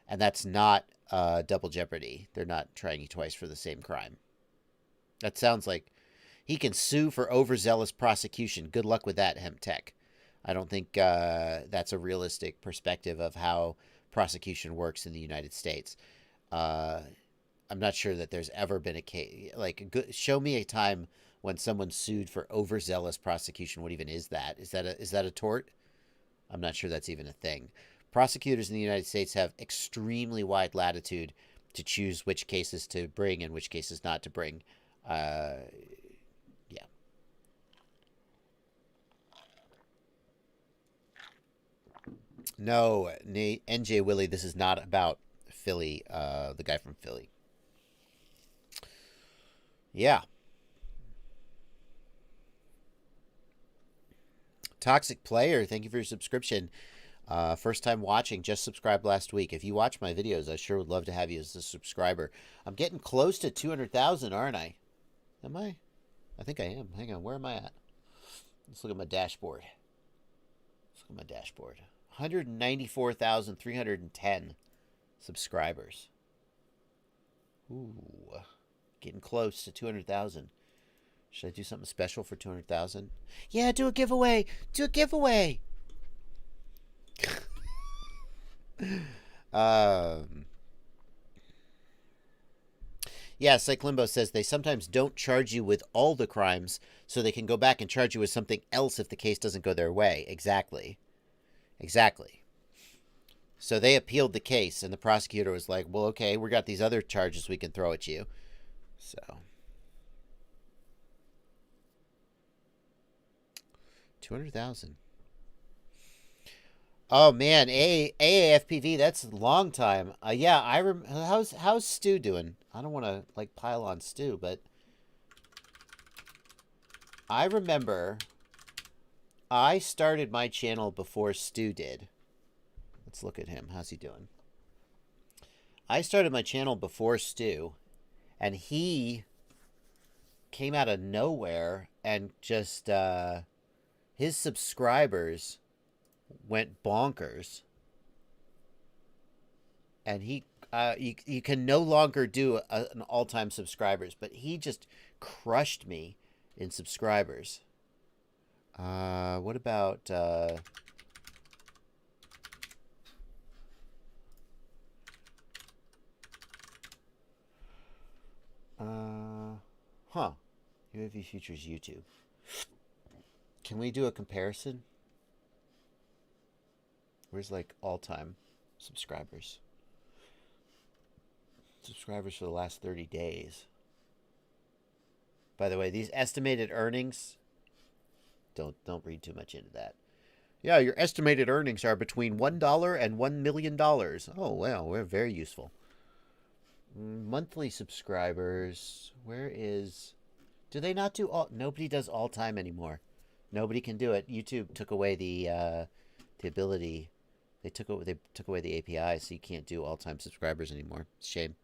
and that's not double jeopardy. They're not trying you twice for the same crime. That sounds like he can sue for overzealous prosecution. Good luck with that, Hemp Tech. I don't think that's a realistic perspective of how prosecution works in the United States. I'm not sure that there's ever been a case show me a time when someone sued for overzealous prosecution. What even is that? Is that a tort? I'm not sure that's even a thing. Prosecutors in the United States have extremely wide latitude to choose which cases to bring and which cases not to bring. Yeah. No, NJ Willie, this is not about Philly, the guy from Philly. Yeah. Toxic Player, thank you for your subscription. First time watching, just subscribed last week. If you watch my videos, I sure would love to have you as a subscriber. I'm getting close to 200,000, aren't I? Am I? I think I am. Hang on, where am I at? Let's look at my dashboard. 194,310 subscribers. Ooh, getting close to 200,000. Should I do something special for 200,000? Yeah, do a giveaway. Do a giveaway. Yeah, Cyclimbo says they sometimes don't charge you with all the crimes, so they can go back and charge you with something else if the case doesn't go their way. Exactly. So they appealed the case, and the prosecutor was like, well, okay, we got these other charges we can throw at you. So 200,000. Oh man, AAFPV, that's a long time. Yeah, how's Stu doing? I don't want to pile on Stu, but I remember I started my channel before Stu did. Let's look at him. How's he doing? I started my channel before Stu, and he came out of nowhere and just his subscribers went bonkers, and you can no longer do an all-time subscribers, but he just crushed me in subscribers. What about UAV features YouTube. Can we do a comparison? Where's like all-time subscribers? Subscribers for the last 30 days. By the way, these estimated earnings, don't read too much into that. Yeah, your estimated earnings are between $1 and $1 million. Oh, wow, we're very useful. Monthly subscribers, where is... Do they not do all... Nobody does all-time anymore. Nobody can do it. YouTube took away the ability. They took away the API, so you can't do all-time subscribers anymore. It's a shame.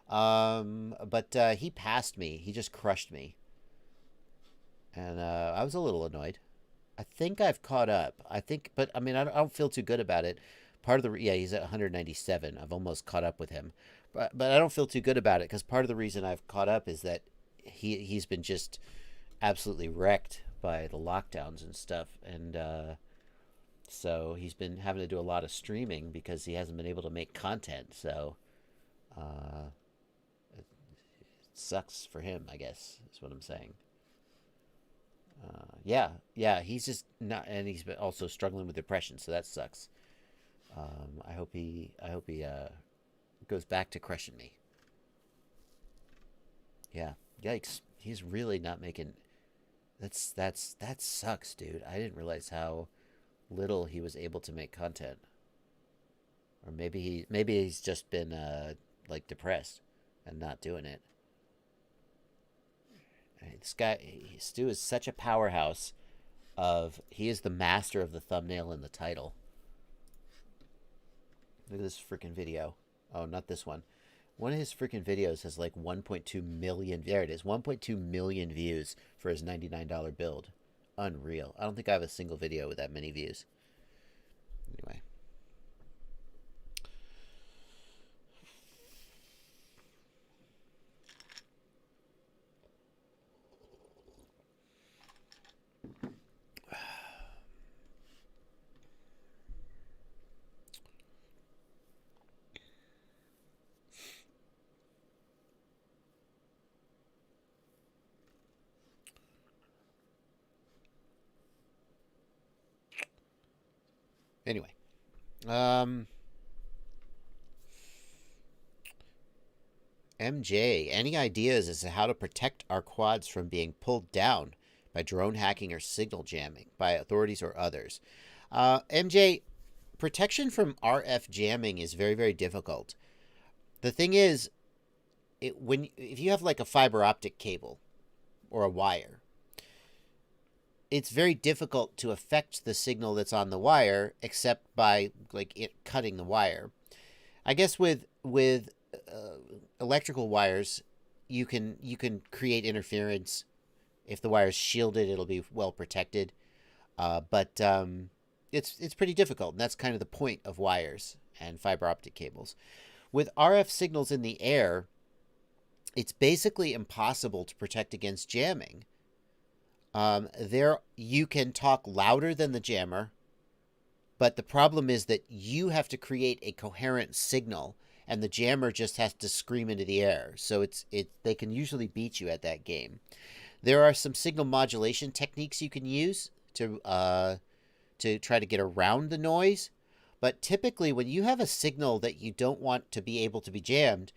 But he passed me. He just crushed me. And I was a little annoyed. I think I've caught up. But I mean, I don't feel too good about it. Part of the, yeah, he's at 197. I've almost caught up with him. But I don't feel too good about it because part of the reason I've caught up is that he's been just absolutely wrecked by the lockdowns and stuff. And so he's been having to do a lot of streaming because he hasn't been able to make content. So it sucks for him, I guess, is what I'm saying. Yeah, he's just not, and he's been also struggling with depression, so that sucks. I hope he goes back to crushing me. Yeah, yikes, he's really not making. That sucks, dude. I didn't realize how little he was able to make content. Or maybe he's just been like depressed and not doing it. This guy, Stu, is such a powerhouse he is the master of the thumbnail and the title. Look at this freaking video. Oh, not this one. One of his freaking videos has like 1.2 million. There it is. 1.2 million views for his $99 build. Unreal. I don't think I have a single video with that many views. Anyway. Anyway, MJ, any ideas as to how to protect our quads from being pulled down by drone hacking or signal jamming by authorities or others? MJ, protection from RF jamming is very, very difficult. The thing is, if you have like a fiber optic cable or a wire, it's very difficult to affect the signal that's on the wire except by like it cutting the wire. I guess with electrical wires, you can create interference. If the wire is shielded, it'll be well protected. But it's pretty difficult, and that's kind of the point of wires and fiber optic cables. With RF signals in the air, it's basically impossible to protect against jamming. You can talk louder than the jammer, but the problem is that you have to create a coherent signal, and the jammer just has to scream into the air. So they can usually beat you at that game. There are some signal modulation techniques you can use to try to get around the noise, but typically when you have a signal that you don't want to be able to be jammed,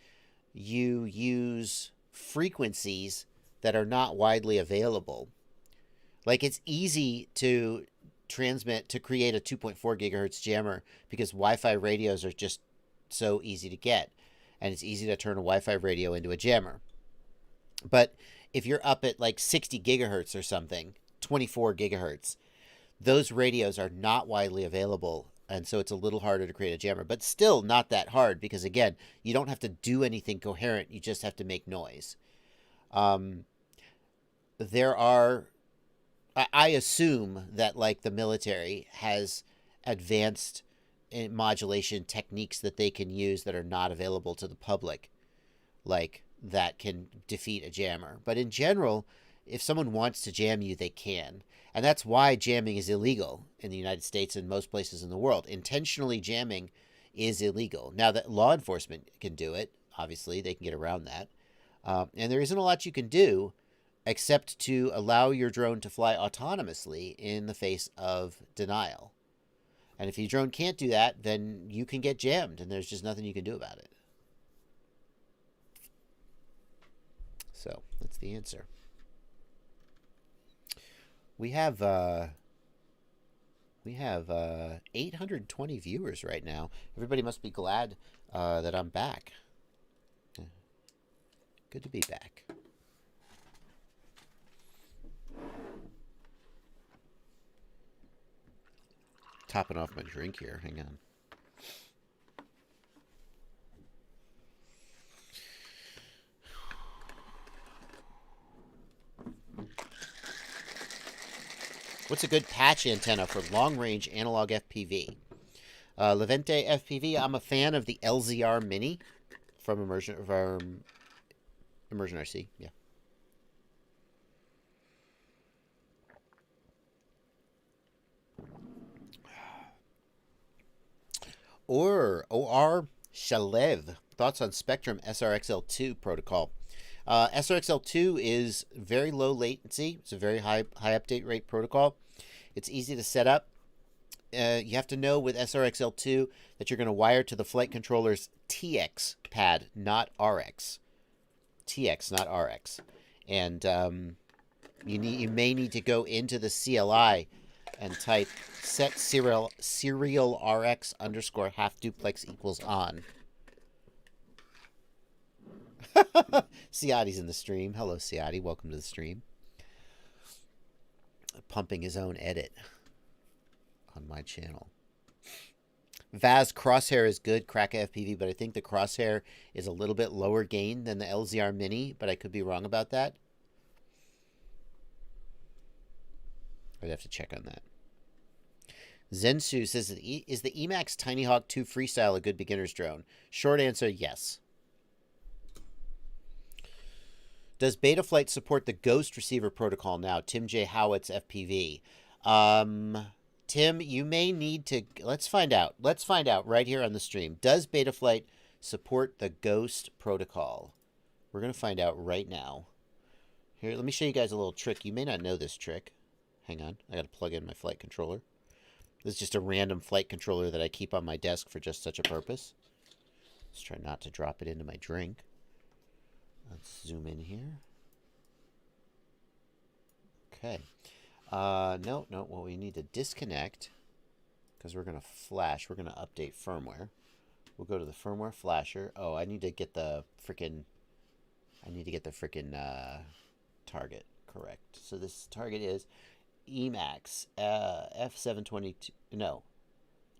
you use frequencies that are not widely available. Like, it's easy to create a 2.4 gigahertz jammer because Wi-Fi radios are just so easy to get. And it's easy to turn a Wi-Fi radio into a jammer. But if you're up at like 60 gigahertz or something, 24 gigahertz, those radios are not widely available. And so it's a little harder to create a jammer. But still not that hard because, again, you don't have to do anything coherent. You just have to make noise. I assume that, like, the military has advanced modulation techniques that they can use that are not available to the public, like, that can defeat a jammer. But in general, if someone wants to jam you, they can. And that's why jamming is illegal in the United States and most places in the world. Intentionally jamming is illegal. Now, that law enforcement can do it, obviously. They can get around that. And there isn't a lot you can do except to allow your drone to fly autonomously in the face of denial. And if your drone can't do that, then you can get jammed, and there's just nothing you can do about it. So that's the answer. We have 820 viewers right now. Everybody must be glad that I'm back. Good to be back. Topping off my drink here. Hang on. What's a good patch antenna for long-range analog FPV? Levente FPV. I'm a fan of the LZR Mini from Immersion RC. Yeah. Or Shalev. Thoughts on Spectrum SRXL2 protocol? SRXL2 is very low latency. It's a very high update rate protocol. It's easy to set up. You have to know with SRXL2 that you're going to wire to the flight controller's TX pad, not RX. TX, not RX. And you may need to go into the CLI and type set serial RX underscore half duplex equals on. Ciati's in the stream. Hello, Ciati. Welcome to the stream. Pumping his own edit on my channel. Vaz Crosshair is good, Kraka FPV, but I think the Crosshair is a little bit lower gain than the LZR Mini, but I could be wrong about that. I'd have to check on that. Zensu says, is the Emax Tiny Hawk 2 Freestyle a good beginner's drone? Short answer, yes. Does Betaflight support the Ghost receiver protocol now? Tim J. Howitt's FPV. Tim, you may need to... Let's find out. Let's find out right here on the stream. Does Betaflight support the Ghost protocol? We're going to find out right now. Here, let me show you guys a little trick. You may not know this trick. Hang on. I got to plug in my flight controller. This is just a random flight controller that I keep on my desk for just such a purpose. Let's try not to drop it into my drink. Let's zoom in here. Okay. No. Well, we need to disconnect because we're going to flash. We're going to update firmware. We'll go to the firmware flasher. Oh, I need to get the freaking target correct. So this target is Emax F722. No,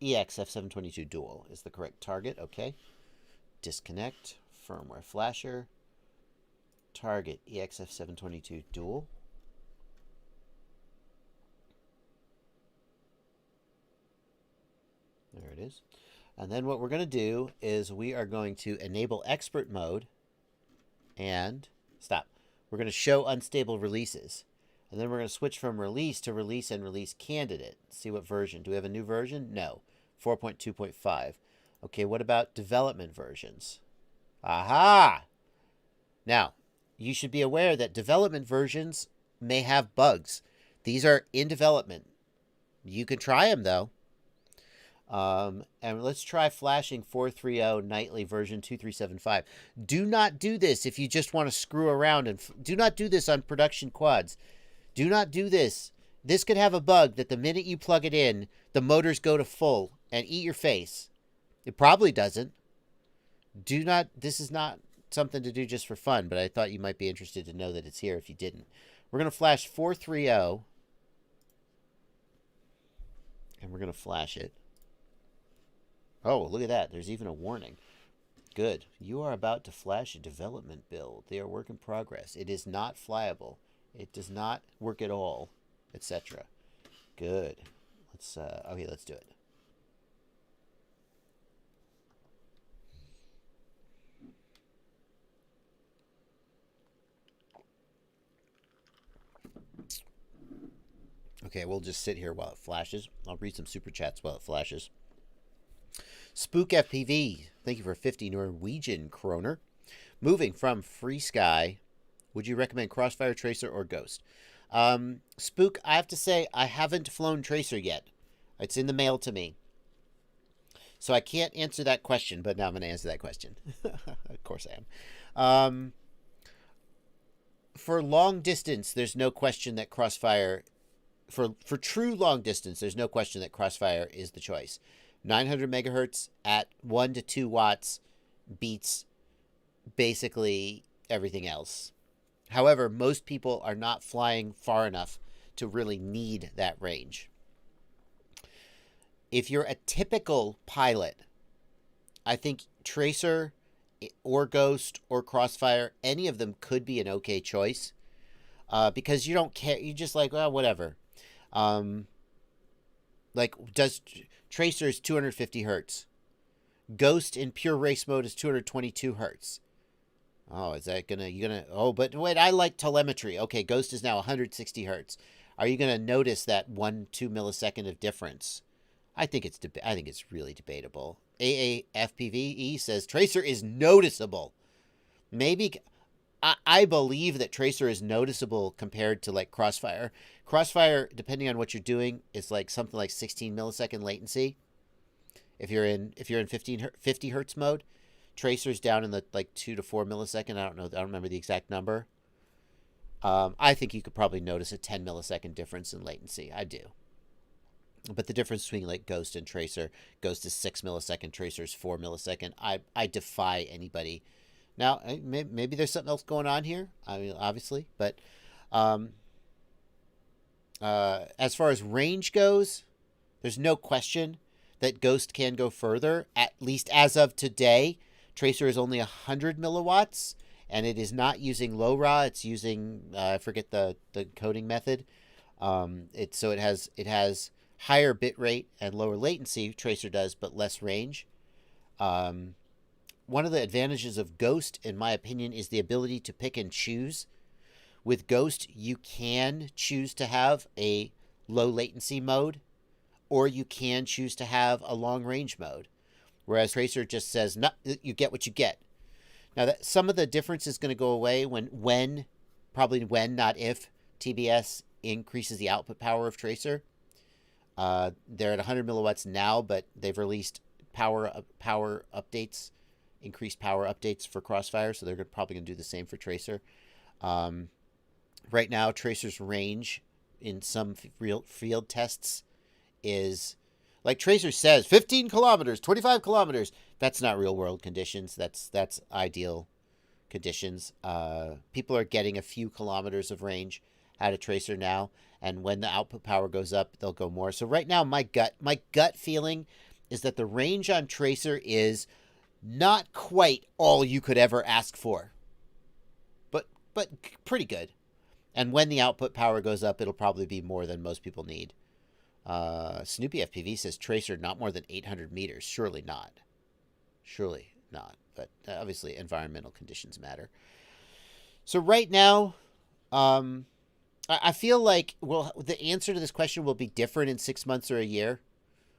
EX F722 dual is the correct target. Okay. Disconnect firmware flasher. Target EXF722 dual. There it is. And then what we're going to do is we are going to enable expert mode and stop. We're going to show unstable releases. And then we're going to switch from release to release and release candidate. See what version. Do we have a new version? No. 4.2.5. Okay, what about development versions? Aha! Now, you should be aware that development versions may have bugs. These are in development. You can try them, though. And let's try flashing 430 nightly version 2375. Do not do this if you just want to screw around. And do not do this on production quads. Do not do this. This could have a bug that the minute you plug it in, the motors go to full and eat your face. It probably doesn't. Do not, this is not something to do just for fun, but I thought you might be interested to know that it's here if you didn't. We're going to flash 430, and we're going to flash it. Oh, look at that. There's even a warning. Good. You are about to flash a development build. They are work in progress. It is not flyable. It does not work at all, etc. Good. Okay, let's do it. Okay, we'll just sit here while it flashes. I'll read some super chats while it flashes. Spook FPV, thank you for 50 Norwegian kroner. Moving from free sky Would you recommend Crossfire, Tracer, or Ghost? Spook, I have to say, I haven't flown Tracer yet. It's in the mail to me. So I can't answer that question, but now I'm going to answer that question. Of course I am. For long distance, there's no question that Crossfire, for true long distance, there's no question that Crossfire is the choice. 900 megahertz at 1 to 2 watts beats basically everything else. However, most people are not flying far enough to really need that range. If you're a typical pilot, I think Tracer or Ghost or Crossfire, any of them could be an okay choice, because you don't care. You just like, well, whatever. Tracer is 250 hertz. Ghost in pure race mode is 222 hertz. Oh, is that but wait, I like telemetry. Okay, Ghost is now 160 hertz. Are you gonna notice that 1-2 millisecond of difference? I think it's really debatable. AAFPVE says Tracer is noticeable. Maybe I believe that Tracer is noticeable compared to like Crossfire. Crossfire, depending on what you're doing, is like something like 16 millisecond latency. If you're in 50 hertz mode, Tracer's down in the like 2 to 4 millisecond. I don't remember the exact number. I think you could probably notice a 10 millisecond difference in latency. I do. But the difference between like Ghost and Tracer, Ghost is 6 millisecond, Tracer is 4 millisecond. I defy anybody. Now, maybe there's something else going on here. I mean, obviously, but as far as range goes, there's no question that Ghost can go further. At least as of today, Tracer is only 100 milliwatts, and it is not using LoRa. It's using I forget the coding method. It has higher bit rate and lower latency. Tracer does, but less range. One of the advantages of Ghost, in my opinion, is the ability to pick and choose. With Ghost, you can choose to have a low latency mode, or you can choose to have a long range mode. Whereas Tracer just says, no, you get what you get. Now, that some of the difference is going to go away when, not if, TBS increases the output power of Tracer. They're at 100 milliwatts now, but they've released power updates, increased power updates for Crossfire, so they're probably going to do the same for Tracer. Right now, Tracer's range in some real field tests is, like Tracer says, 15 kilometers, 25 kilometers. That's not real world conditions. That's ideal conditions. People are getting a few kilometers of range out of Tracer now, and when the output power goes up, they'll go more. So right now, my gut feeling is that the range on Tracer is not quite all you could ever ask for, but pretty good. And when the output power goes up, it'll probably be more than most people need. Snoopy FPV says Tracer not more than 800 meters. Surely not. But obviously environmental conditions matter. So right now, I feel like the answer to this question will be different in 6 months or a year,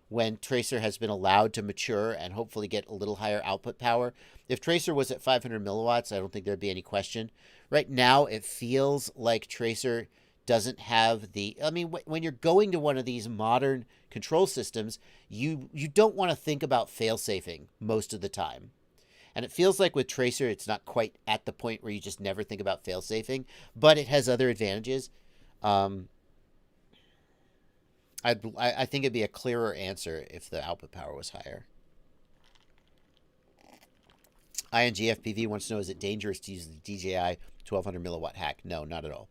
when Tracer has been allowed to mature and hopefully get a little higher output power. If Tracer was at 500 milliwatts, I don't think there'd be any question. Right now, it feels like Tracer doesn't have the... I mean, when you're going to one of these modern control systems, you don't want to think about fail-safing most of the time. And it feels like with Tracer, it's not quite at the point where you just never think about fail-safing, but it has other advantages. I think it'd be a clearer answer if the output power was higher. INGFPV wants to know, is it dangerous to use the DJI 1200 milliwatt hack? No, not at all.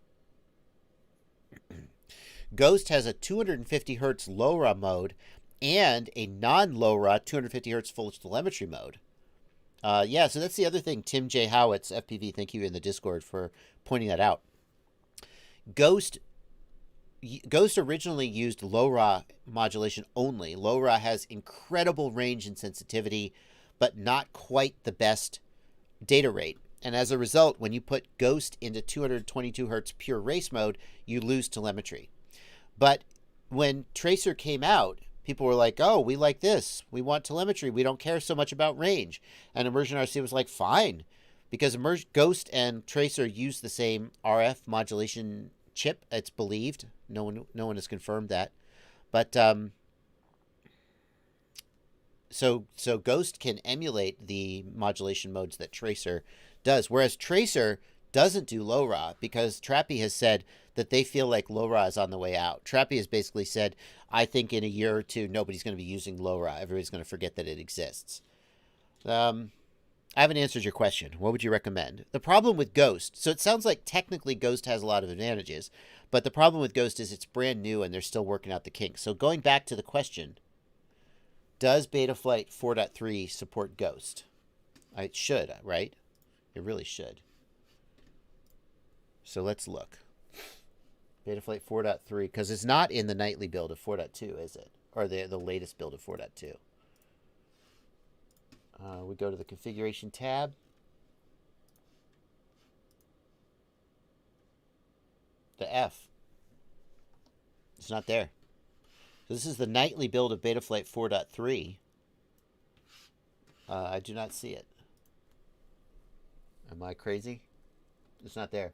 Ghost has a 250 hertz LoRa mode and a non-LoRa 250 hertz full telemetry mode. Yeah, so that's the other thing. Tim J. Howitz, FPV, thank you in the Discord for pointing that out. Ghost originally used LoRa modulation only. LoRa has incredible range and sensitivity, but not quite the best data rate. And as a result, when you put Ghost into 222 hertz pure race mode, you lose telemetry. But when Tracer came out, people were like, oh, we like this. We want telemetry. We don't care so much about range. And Immersion RC was like, fine. because Ghost and Tracer use the same RF modulation chip. It's believed. No one has confirmed that, but so Ghost can emulate the modulation modes that Tracer does, whereas Tracer doesn't do LoRa because Trappy has said that they feel like LoRa is on the way out. Trappy has basically said, I think in a year or two, nobody's going to be using LoRa. Everybody's going to forget that it exists. I haven't answered your question. What would you recommend? The problem with Ghost, so it sounds like technically Ghost has a lot of advantages, but the problem with Ghost is it's brand new and they're still working out the kinks. So going back to the question, does Betaflight 4.3 support Ghost? It should, right? It really should. So let's look. Betaflight 4.3, because it's not in the nightly build of 4.2, is it? Or the latest build of 4.2. We go to the configuration tab. The F. It's not there. So this is the nightly build of Betaflight 4.3. I do not see it. Am I crazy? It's not there.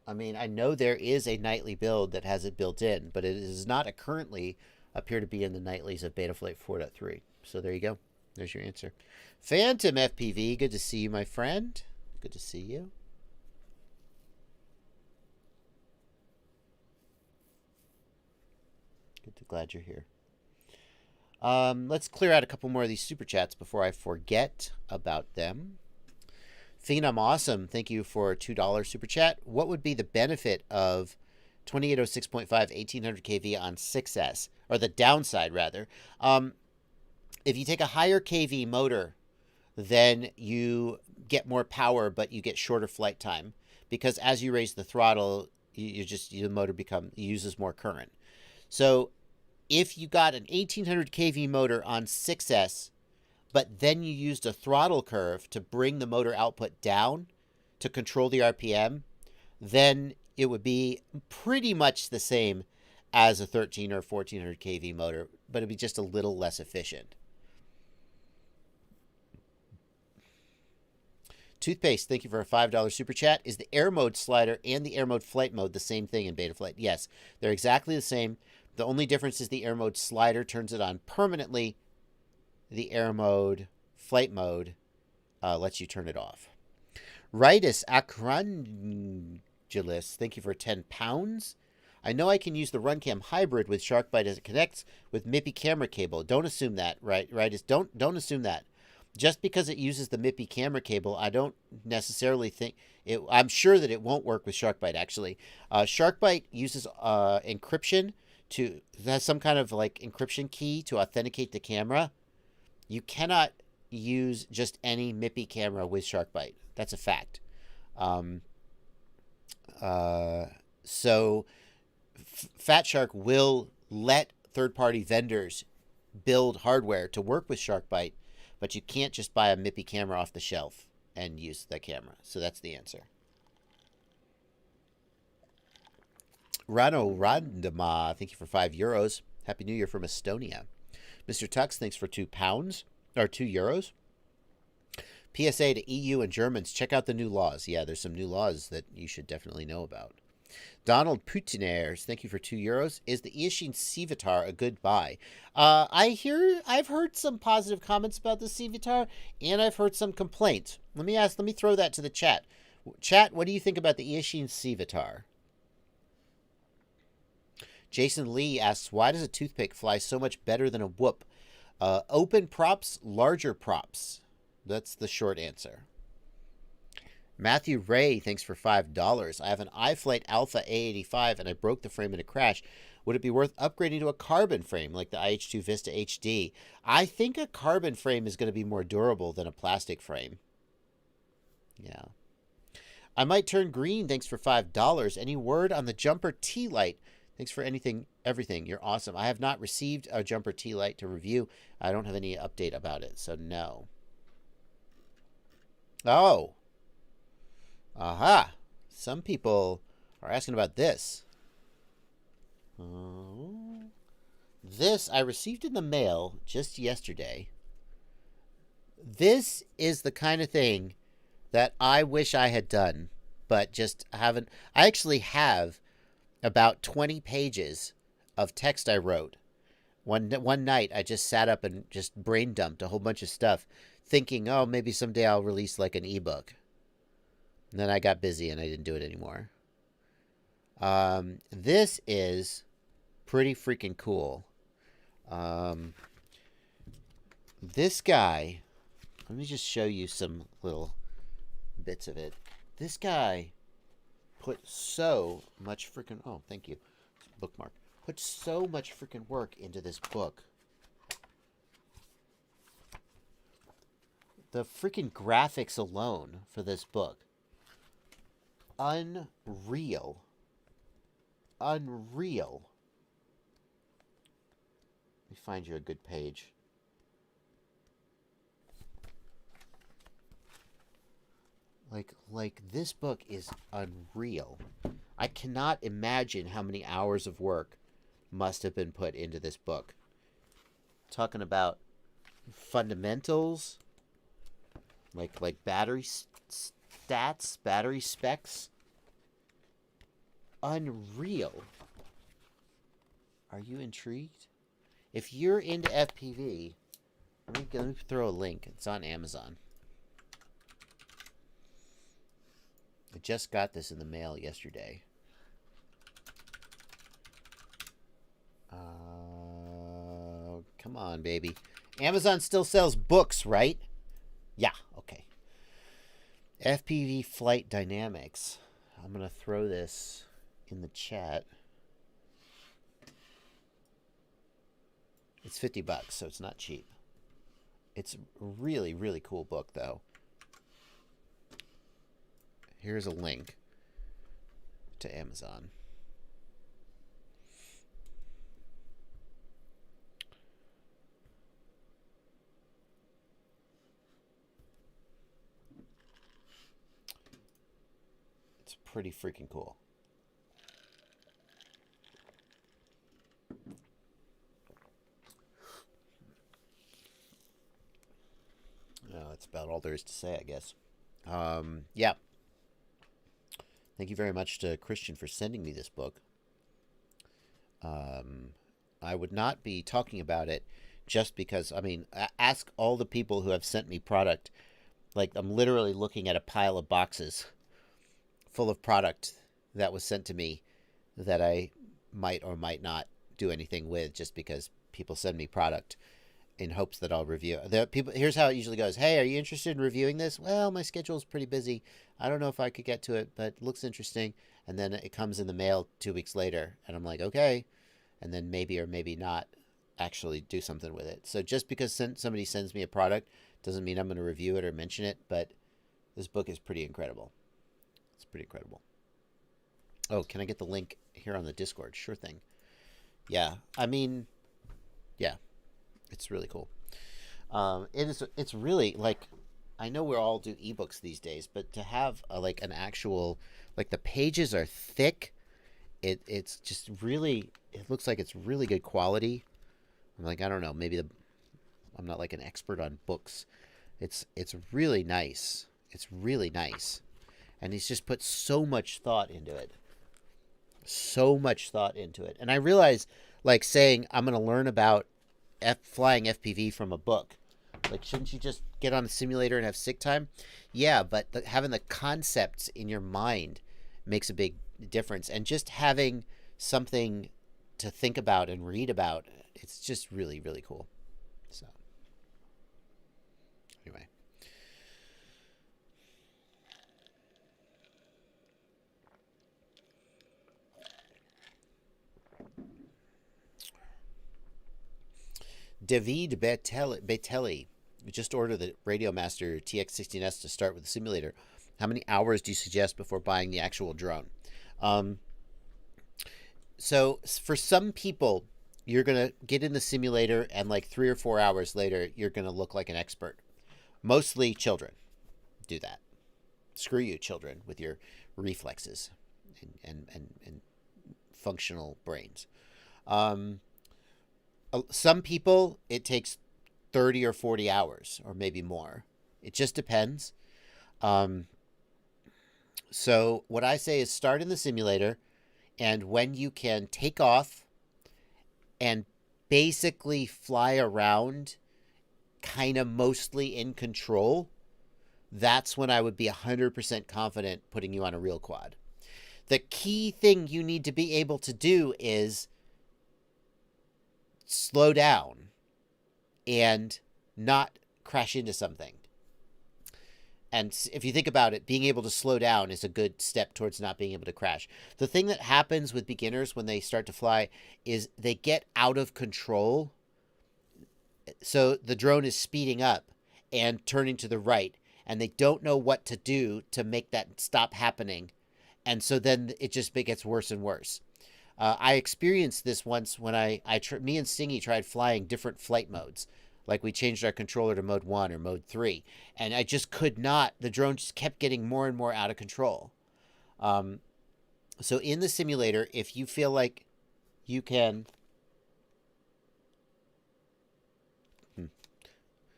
I mean, I know there is a nightly build that has it built in, but it does not currently appear to be in the nightlies of Betaflight 4.3. So there you go. There's your answer. Phantom FPV, good to see you, my friend. Good to see you. Glad you're here. Let's clear out a couple more of these super chats before I forget about them. Phenom Awesome, thank you for a $2 super chat. What would be the benefit of 2806.5 1800 kV on 6S, or the downside rather? If you take a higher kV motor, then you get more power, but you get shorter flight time because as you raise the throttle, the motor uses more current. So if you got an 1800 kV motor on 6S, but then you used a throttle curve to bring the motor output down to control the RPM, then it would be pretty much the same as a 13 or 1400 kV motor, but it'd be just a little less efficient. Toothpaste, thank you for a $5 super chat. Is the air mode slider and the air mode flight mode the same thing in Betaflight? Yes, they're exactly the same. The only difference is the air mode slider turns it on permanently. The air mode flight mode lets you turn it off. Ritus Acrangelis, thank you for 10 pounds. I know I can use the Runcam Hybrid with SharkBite as it connects with MIPI camera cable. Don't assume that, right? Ritus, don't assume that. Just because it uses the MIPI camera cable, I don't necessarily think it. I'm sure that it won't work with SharkBite. Actually, SharkBite uses encryption. It has some kind of like encryption key to authenticate the camera. You cannot use just any MIPI camera with SharkBite. That's a fact. So Fat Shark will let third-party vendors build hardware to work with SharkBite, but you can't just buy a MIPI camera off the shelf and use that camera. So that's the answer. Rano Randama, thank you for €5. Happy New Year from Estonia. Mr. Tux, thanks for £2 or €2. PSA to EU and Germans, check out the new laws. Yeah, there's some new laws that you should definitely know about. Donald Putinaires, thank you for €2. Is the Eachine Civitar a good buy? I've heard some positive comments about the Civitar, and I've heard some complaints. Let me throw that to the chat. Chat, what do you think about the Eachine Civitar? Jason Lee asks, why does a toothpick fly so much better than a whoop? Open props, larger props. That's the short answer. Matthew Ray, thanks for $5. I have an iFlight Alpha A85 and I broke the frame in a crash. Would it be worth upgrading to a carbon frame like the IH2 Vista HD? I think a carbon frame is going to be more durable than a plastic frame. Yeah. I might turn green, thanks for $5. Any word on the jumper T-Light? Thanks for everything. You're awesome. I have not received a jumper T-Light to review. I don't have any update about it, so no. Oh. Aha. Some people are asking about this. This I received in the mail just yesterday. This is the kind of thing that I wish I had done, but just haven't. I actually have about 20 pages of text I wrote. One night, I just sat up and just brain dumped a whole bunch of stuff, thinking, oh, maybe someday I'll release like an ebook. And then I got busy and I didn't do it anymore. This is pretty freaking cool. This guy, let me just show you some little bits of it. This guy put so much freaking, oh, thank you, bookmark. Put so much freaking work into this book. The freaking graphics alone for this book. Unreal. Unreal. Let me find you a good page. Like this book is unreal. I cannot imagine how many hours of work must have been put into this book. Talking about fundamentals, like battery stats, battery specs. Unreal. Are you intrigued? If you're into FPV, let me throw a link. It's on Amazon. I just got this in the mail yesterday. Come on, baby. Amazon still sells books, right? Yeah, okay. FPV Flight Dynamics. I'm going to throw this in the chat. It's $50, so it's not cheap. It's a really, really cool book, though. Here's a link to Amazon. It's pretty freaking cool. That's about all there is to say, I guess. Yeah. Thank you very much to Christian for sending me this book. I would not be talking about it just because, I mean, ask all the people who have sent me product. Like, I'm literally looking at a pile of boxes full of product that was sent to me that I might or might not do anything with just because people send me product in hopes that I'll review it. Here's how it usually goes. Hey, are you interested in reviewing this? Well, my schedule is pretty busy. I don't know if I could get to it, but it looks interesting. And then it comes in the mail 2 weeks later. And I'm like, okay. And then maybe or maybe not actually do something with it. So just because somebody sends me a product doesn't mean I'm going to review it or mention it. But this book is pretty incredible. It's pretty incredible. Oh, can I get the link here on the Discord? Sure thing. Yeah. I mean, yeah. It's really cool. It's really, like, I know we all do ebooks these days, but to have like an actual, like, the pages are thick. It's just really, it looks like it's really good quality. I'm like, I don't know, maybe I'm not like an expert on books. It's really nice. It's really nice. And he's just put so much thought into it. So much thought into it. And I realize, like, saying I'm going to learn about flying FPV from a book. Like, shouldn't you just get on a simulator and have sick time? Yeah, but having the concepts in your mind makes a big difference. And just having something to think about and read about, it's just really, really cool. So, anyway. David Betelli just ordered the Radiomaster TX16S to start with the simulator. How many hours do you suggest before buying the actual drone? So for some people, you're going to get in the simulator and like 3 or 4 hours later, you're going to look like an expert. Mostly children do that. Screw you, children, with your reflexes and functional brains. Some people, it takes 30 or 40 hours or maybe more. It just depends. So what I say is start in the simulator, and when you can take off and basically fly around kind of mostly in control, that's when I would be 100% confident putting you on a real quad. The key thing you need to be able to do is slow down and not crash into something. And if you think about it, being able to slow down is a good step towards not being able to crash. The thing that happens with beginners when they start to fly is they get out of control. So the drone is speeding up and turning to the right, and they don't know what to do to make that stop happening. And so then it just gets worse and worse. I experienced this once when me and Stingy tried flying different flight modes. Like we changed our controller to mode 1 or mode 3. And I just could not. The drone just kept getting more and more out of control. So in the simulator, if you feel like you can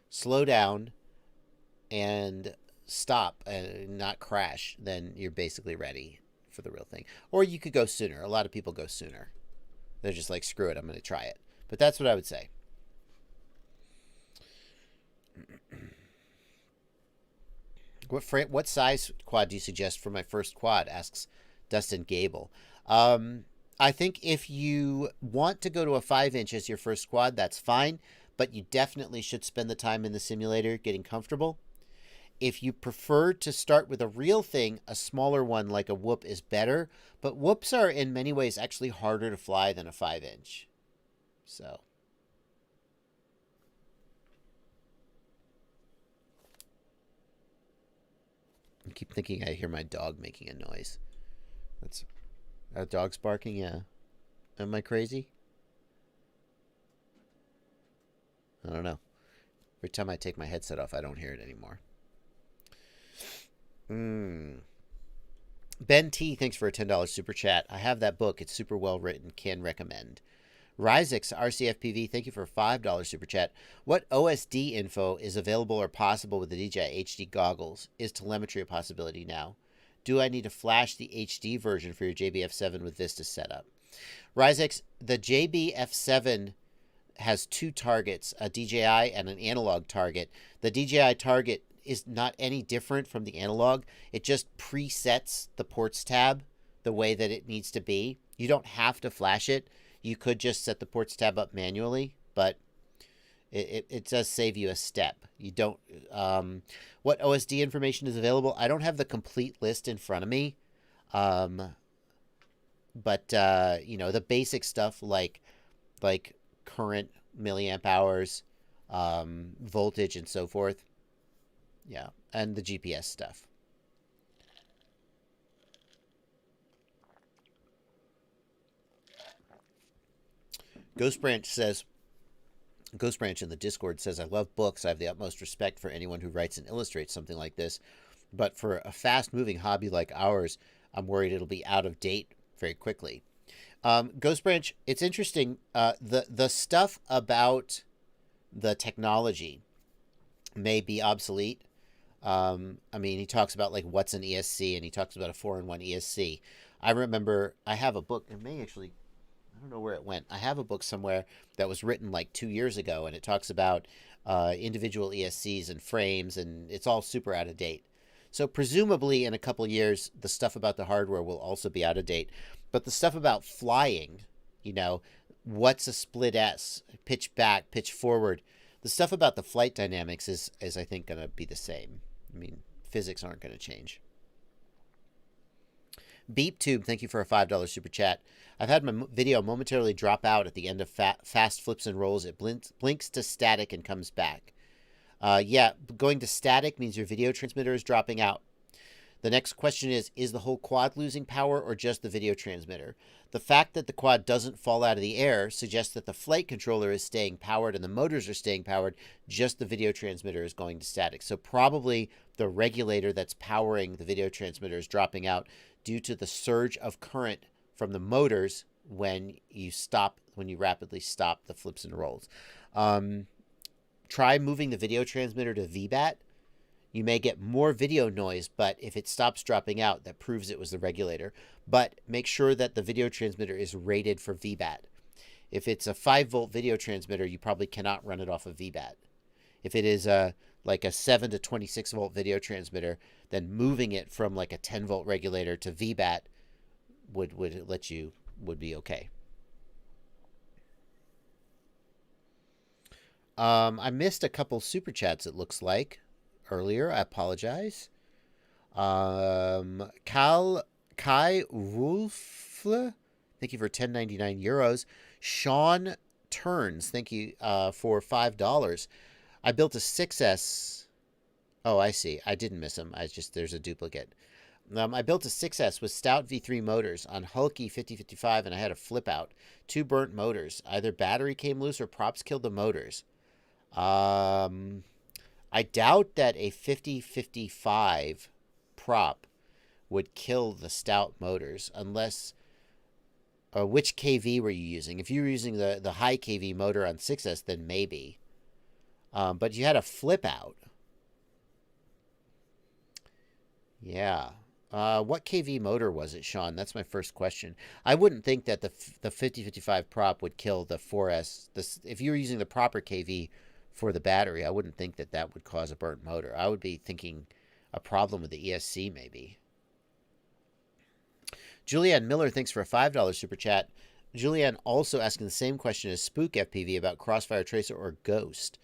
slow down and stop and not crash, then you're basically ready for the real thing. Or you could go sooner. A lot of people go sooner. They're just like, screw it, I'm going to try it. But that's what I would say. What size quad do you suggest for my first quad? Asks Dustin Gable. I think if you want to go to a 5-inch as your first quad, that's fine. But you definitely should spend the time in the simulator getting comfortable. If you prefer to start with a real thing, a smaller one like a Whoop is better. But Whoops are in many ways actually harder to fly than a 5-inch. So. I keep thinking I hear my dog making a noise. That's a dog's barking, yeah. Am I crazy? I don't know. Every time I take my headset off, I don't hear it anymore. Ben T, thanks for a $10 super chat. I have that book. It's super well written. Can recommend. Ryzix RCFPV, thank you for a $5 super chat. What OSD info is available or possible with the DJI HD goggles? Is telemetry a possibility now? Do I need to flash the HD version for your JBF7 with Vista setup? Ryzix, the JBF7 has 2 targets, a DJI and an analog target. The DJI target is not any different from the analog. It just presets the ports tab the way that it needs to be. You don't have to flash it. You could just set the ports tab up manually, but it does save you a step. You don't. What OSD information is available? I don't have the complete list in front of me, but you know, the basic stuff like current milliamp hours, voltage, and so forth. Yeah, and the GPS stuff. Ghost Branch in the Discord says, I love books. I have the utmost respect for anyone who writes and illustrates something like this. But for a fast-moving hobby like ours, I'm worried it'll be out of date very quickly. Ghost Branch, it's interesting. The stuff about the technology may be obsolete. I mean, he talks about like what's an ESC, and he talks about a 4-in-1 ESC. I remember I have a book. It may actually... I don't know where it went. I have a book somewhere that was written like 2 years ago, and it talks about individual ESCs and frames, and it's all super out of date. So presumably in a couple years, the stuff about the hardware will also be out of date. But the stuff about flying, you know, what's a split S, pitch back, pitch forward, the stuff about the flight dynamics is I think, going to be the same. I mean, physics aren't going to change. BeepTube, thank you for a $5 super chat. I've had my video momentarily drop out at the end of fast flips and rolls. It blinks to static and comes back. Yeah, going to static means your video transmitter is dropping out. The next question is the whole quad losing power or just the video transmitter? The fact that the quad doesn't fall out of the air suggests that the flight controller is staying powered and the motors are staying powered. Just the video transmitter is going to static. So probably the regulator that's powering the video transmitter is dropping out due to the surge of current from the motors when you rapidly stop the flips and rolls. Try moving the video transmitter to VBAT. You may get more video noise, but if it stops dropping out, that proves it was the regulator. But make sure that the video transmitter is rated for VBAT. If it's a 5-volt video transmitter, you probably cannot run it off of VBAT. If it is like a 7 to 26 volt video transmitter, then moving it from like a 10 volt regulator to VBAT would be okay. I missed a couple super chats, it looks like, earlier. I apologize. Kai Wolf, thank you for 10.99 euros. Sean Turns, thank you for $5. I built a 6S. Oh, I see. I didn't miss him. There's a duplicate. I built a 6S with stout V3 motors on Hulky 5055, and I had a flip out. 2 burnt motors. Either battery came loose or props killed the motors. I doubt that a 5055 prop would kill the stout motors unless... which KV were you using? If you were using the high KV motor on 6S, then maybe. But you had a flip out. Yeah. What KV motor was it, Sean? That's my first question. I wouldn't think that the 5055 prop would kill the 4S. If you were using the proper KV for the battery, I wouldn't think that that would cause a burnt motor. I would be thinking a problem with the ESC, maybe. Julianne Miller, thanks for a $5 super chat. Julianne also asking the same question as Spook FPV about Crossfire, Tracer, or Ghost.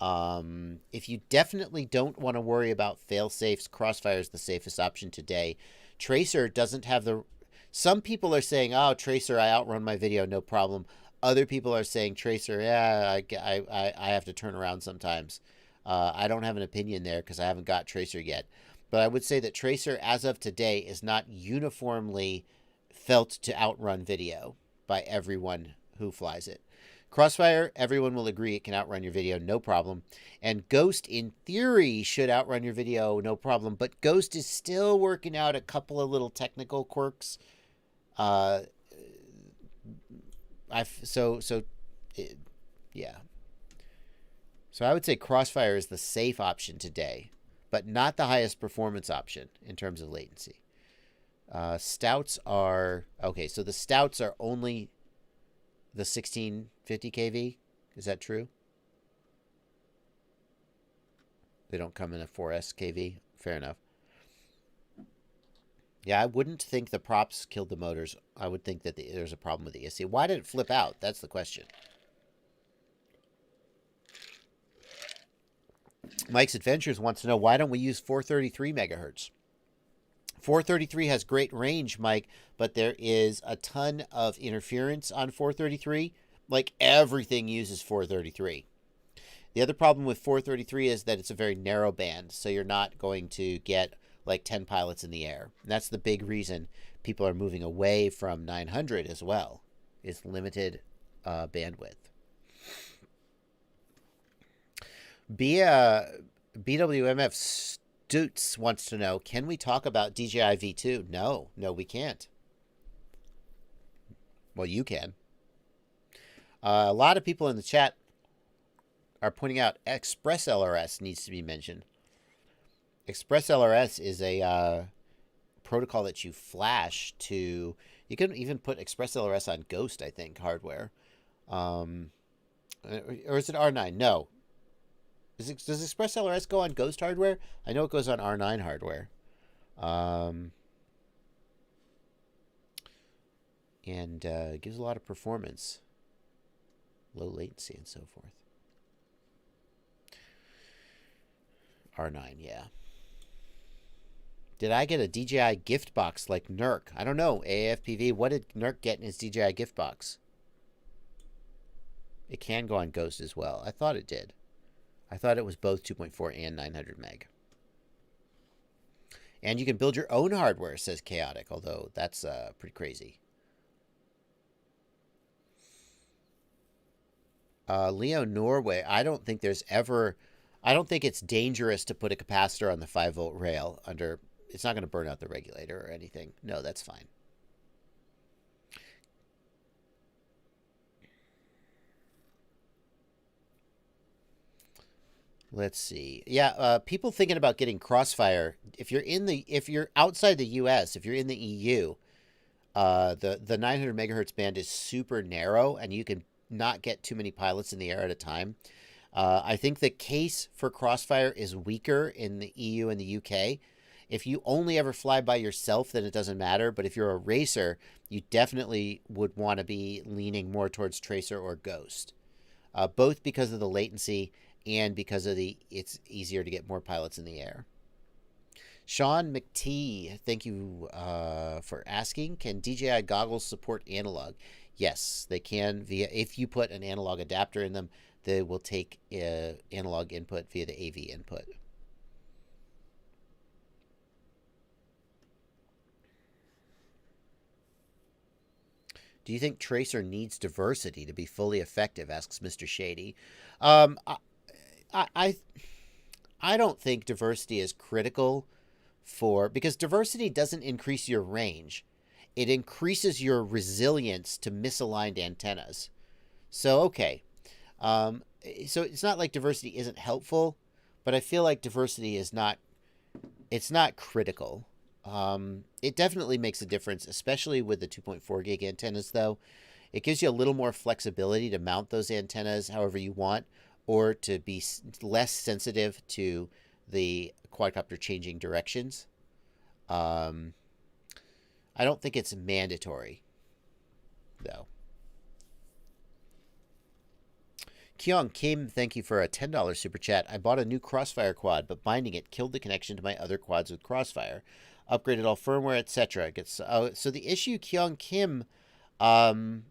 If you definitely don't want to worry about fail-safes, Crossfire is the safest option today. Tracer doesn't have the... Some people are saying, oh, Tracer, I outrun my video, no problem. Other people are saying, Tracer, yeah, I have to turn around sometimes. I don't have an opinion there because I haven't got Tracer yet. But I would say that Tracer, as of today, is not uniformly felt to outrun video by everyone who flies it. Crossfire, everyone will agree it can outrun your video, no problem. And Ghost, in theory, should outrun your video, no problem. But Ghost is still working out a couple of little technical quirks. Yeah. So I would say Crossfire is the safe option today, but not the highest performance option in terms of latency. Stouts are... Okay, so the Stouts are only the 1650 kV. Is that true? They don't come in a 4S kV. Fair enough. Yeah, I wouldn't think the props killed the motors. I would think that there's a problem with the ESC. Why did it flip out? That's the question. Mike's Adventures wants to know, why don't we use 433 megahertz? 433 has great range, Mike, but there is a ton of interference on 433. Like, everything uses 433. The other problem with 433 is that it's a very narrow band, so you're not going to get like 10 pilots in the air. And that's the big reason people are moving away from 900 as well, is limited bandwidth. BWMF Stutz wants to know, can we talk about DJI V2? No, we can't. Well, you can. A lot of people in the chat are pointing out ExpressLRS needs to be mentioned. ExpressLRS is a protocol that you flash to... You can even put ExpressLRS on Ghost, I think, hardware. Or is it R9? No. Does ExpressLRS go on Ghost hardware? I know it goes on R9 hardware. And it gives a lot of performance. Low latency and so forth. R9, yeah. Did I get a DJI gift box like Nurk? I don't know. AFPV, what did Nurk get in his DJI gift box? It can go on Ghost as well. I thought it did. I thought it was both 2.4 and 900 meg. And you can build your own hardware, says Chaotic, although that's pretty crazy. Leo Norway, I don't think there's ever... I don't think it's dangerous to put a capacitor on the 5-volt rail under... It's not going to burn out the regulator or anything. No, that's fine. Let's see. Yeah, people thinking about getting Crossfire. If you're outside the U.S., if you're in the EU, the 900 megahertz band is super narrow, and you can not get too many pilots in the air at a time. I think the case for Crossfire is weaker in the EU and the UK. If you only ever fly by yourself, then it doesn't matter. But if you're a racer, you definitely would want to be leaning more towards Tracer or Ghost, both because of the latency and because of it's easier to get more pilots in the air. Sean McTee, thank you for asking. Can DJI goggles support analog? Yes, they can. If you put an analog adapter in them, they will take analog input via the AV input. Do you think Tracer needs diversity to be fully effective? Asks Mr. Shady. I don't think diversity is critical because diversity doesn't increase your range. It increases your resilience to misaligned antennas. So, okay. So it's not like diversity isn't helpful, but I feel like diversity is not critical. It definitely makes a difference, especially with the 2.4 gig antennas, though. It gives you a little more flexibility to mount those antennas however you want, or to be less sensitive to the quadcopter changing directions. I don't think it's mandatory, though. Kyung Kim, thank you for a $10 super chat. I bought a new Crossfire quad, but binding it killed the connection to my other quads with Crossfire. Upgraded all firmware, etc. So the issue, Kyung Kim, the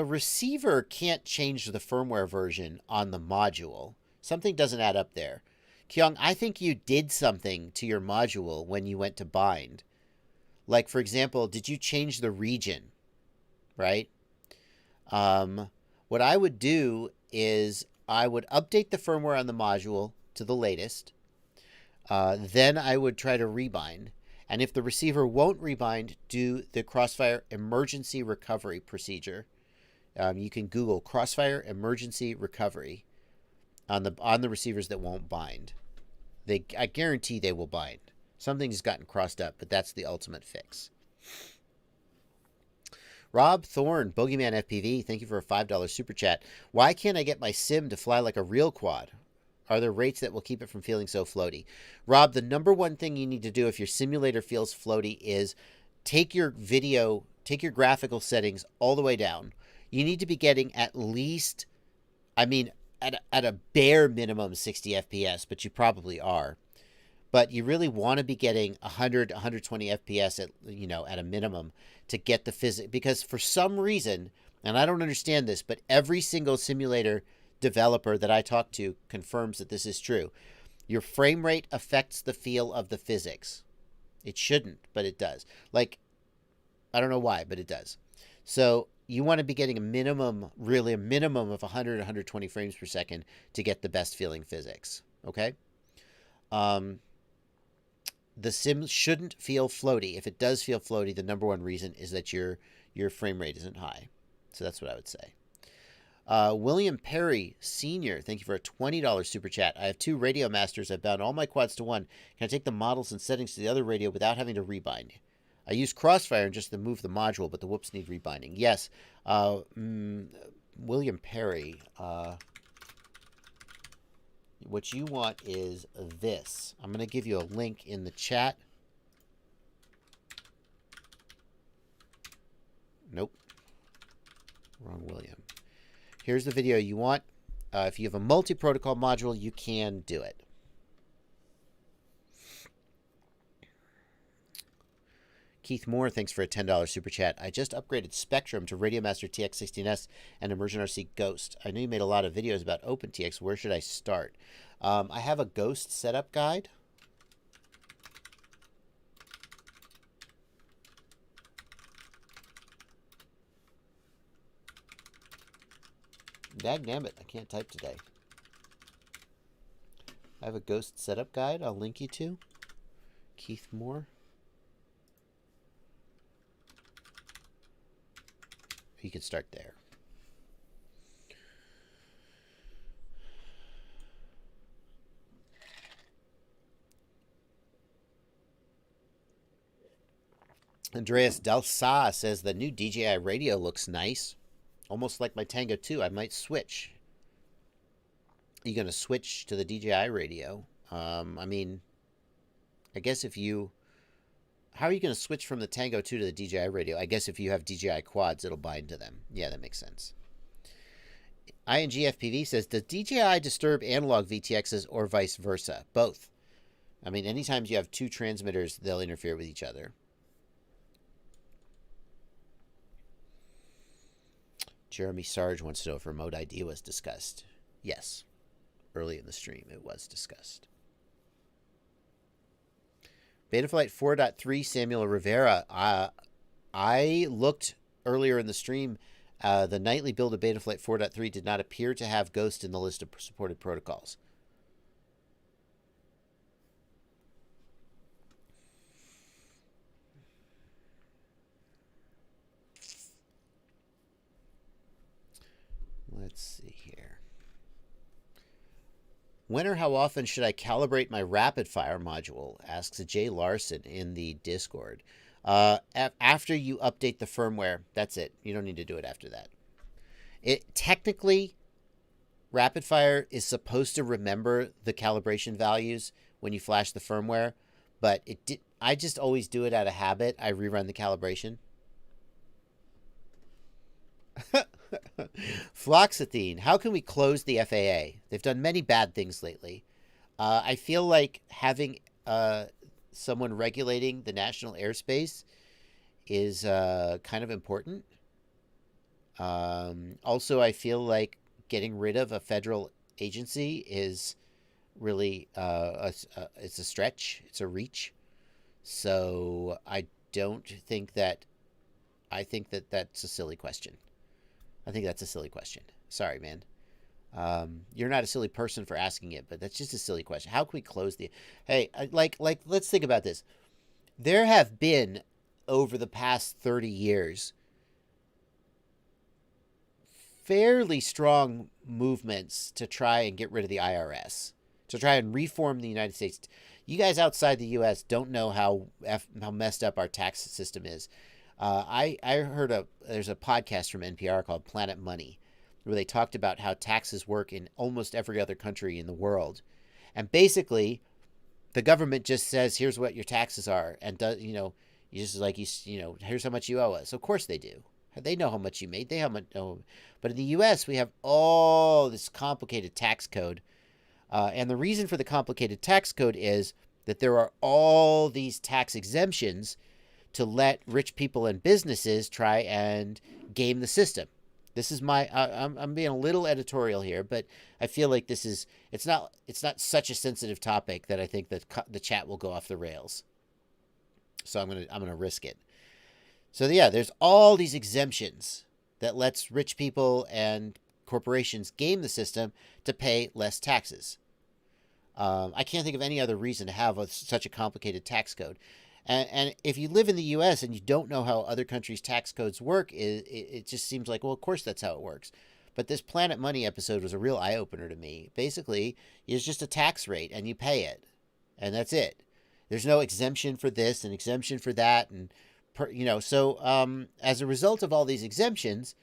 receiver can't change the firmware version on the module. Something doesn't add up there. Kyung, I think you did something to your module when you went to bind. Like, for example, did you change the region? Right? What I would do is I would update the firmware on the module to the latest. Then I would try to rebind. And if the receiver won't rebind, do the Crossfire emergency recovery procedure. You can Google Crossfire emergency recovery on the receivers that won't bind. I guarantee they will bind. Something's gotten crossed up, but that's the ultimate fix. Rob Thorne, Bogeyman FPV, thank you for a $5 super chat. Why can't I get my sim to fly like a real quad? Are there rates that will keep it from feeling so floaty? Rob, the number one thing you need to do if your simulator feels floaty is take your graphical settings all the way down. You need to be getting at least, at a bare minimum 60 FPS, but you probably are. But you really want to be getting 100, 120 FPS at a minimum to get the physics. Because for some reason, and I don't understand this, but every single simulator developer that I talk to confirms that this is true. Your frame rate affects the feel of the physics. It shouldn't, but it does. Like, I don't know why, but it does. So you want to be getting a minimum of 100, 120 frames per second to get the best feeling physics. Okay? The sim shouldn't feel floaty. If it does feel floaty, the number one reason is that your frame rate isn't high. So that's what I would say. William Perry Sr., thank you for a $20 super chat. I have 2 Radio Masters. I've bound all my quads to one. Can I take the models and settings to the other radio without having to rebind? I use Crossfire just to move the module, but the whoops need rebinding. Yes. William Perry, what you want is this. I'm going to give you a link in the chat. Nope. Wrong William. Here's the video you want. If you have a multi-protocol module, you can do it. Keith Moore, thanks for a $10 super chat. I just upgraded Spectrum to Radiomaster TX16S and Immersion RC Ghost. I know you made a lot of videos about OpenTX. Where should I start? I have a Ghost setup guide. Dagnabbit, I can't type today. I have a Ghost setup guide I'll link you to. Keith Moore. You can start there. Andreas Delsa says the new DJI radio looks nice. Almost like my Tango 2. I might switch. Are you going to switch to the DJI radio? I mean, I guess if you... How are you going to switch from the Tango 2 to the DJI radio? I guess if you have DJI quads, it'll bind to them. Yeah, that makes sense. INGFPV says, does DJI disturb analog VTXs or vice versa? Both. I mean, anytime you have two transmitters, they'll interfere with each other. Jeremy Sarge wants to know if remote ID was discussed. Yes. Early in the stream, it was discussed. Betaflight 4.3, Samuel Rivera. I looked earlier in the stream. The nightly build of Betaflight 4.3 did not appear to have Ghost in the list of supported protocols. Let's see here. When or how often should I calibrate my rapid fire module? Asks Jay Larson in the Discord. After you update the firmware, that's it. You don't need to do it after that. Technically, rapid fire is supposed to remember the calibration values when you flash the firmware, but I just always do it out of habit. I rerun the calibration. Floxethine, how can we close the FAA? They've done many bad things lately. I feel like having someone regulating the national airspace is kind of important. Also, I feel like getting rid of a federal agency is really it's a stretch. It's a reach. So I don't think that. I think that that's a silly question. I think that's a silly question. Sorry, man. You're not a silly person for asking it, but that's just a silly question. How can we close the... Hey, let's think about this. There have been, over the past 30 years, fairly strong movements to try and get rid of the IRS, to try and reform the United States. You guys outside the U.S. don't know how messed up our tax system is. I heard there's a podcast from NPR called Planet Money, where they talked about how taxes work in almost every other country in the world. And basically, the government just says, here's what your taxes are. And, you just like, here's how much you owe us. Of course they do. They know how much you made. They know. But in the U.S., we have all this complicated tax code. And the reason for the complicated tax code is that there are all these tax exemptions to let rich people and businesses try and game the system. This is my I'm being a little editorial here, but I feel like it's not such a sensitive topic that I think that the chat will go off the rails. So I'm gonna risk it. So yeah, there's all these exemptions that lets rich people and corporations game the system to pay less taxes. I can't think of any other reason to have such a complicated tax code. And if you live in the U.S. and you don't know how other countries' tax codes work, it just seems like, well, of course that's how it works. But this Planet Money episode was a real eye-opener to me. Basically, it's just a tax rate, and you pay it. And that's it. There's no exemption for this and exemption for that. And, so as a result of all these exemptions,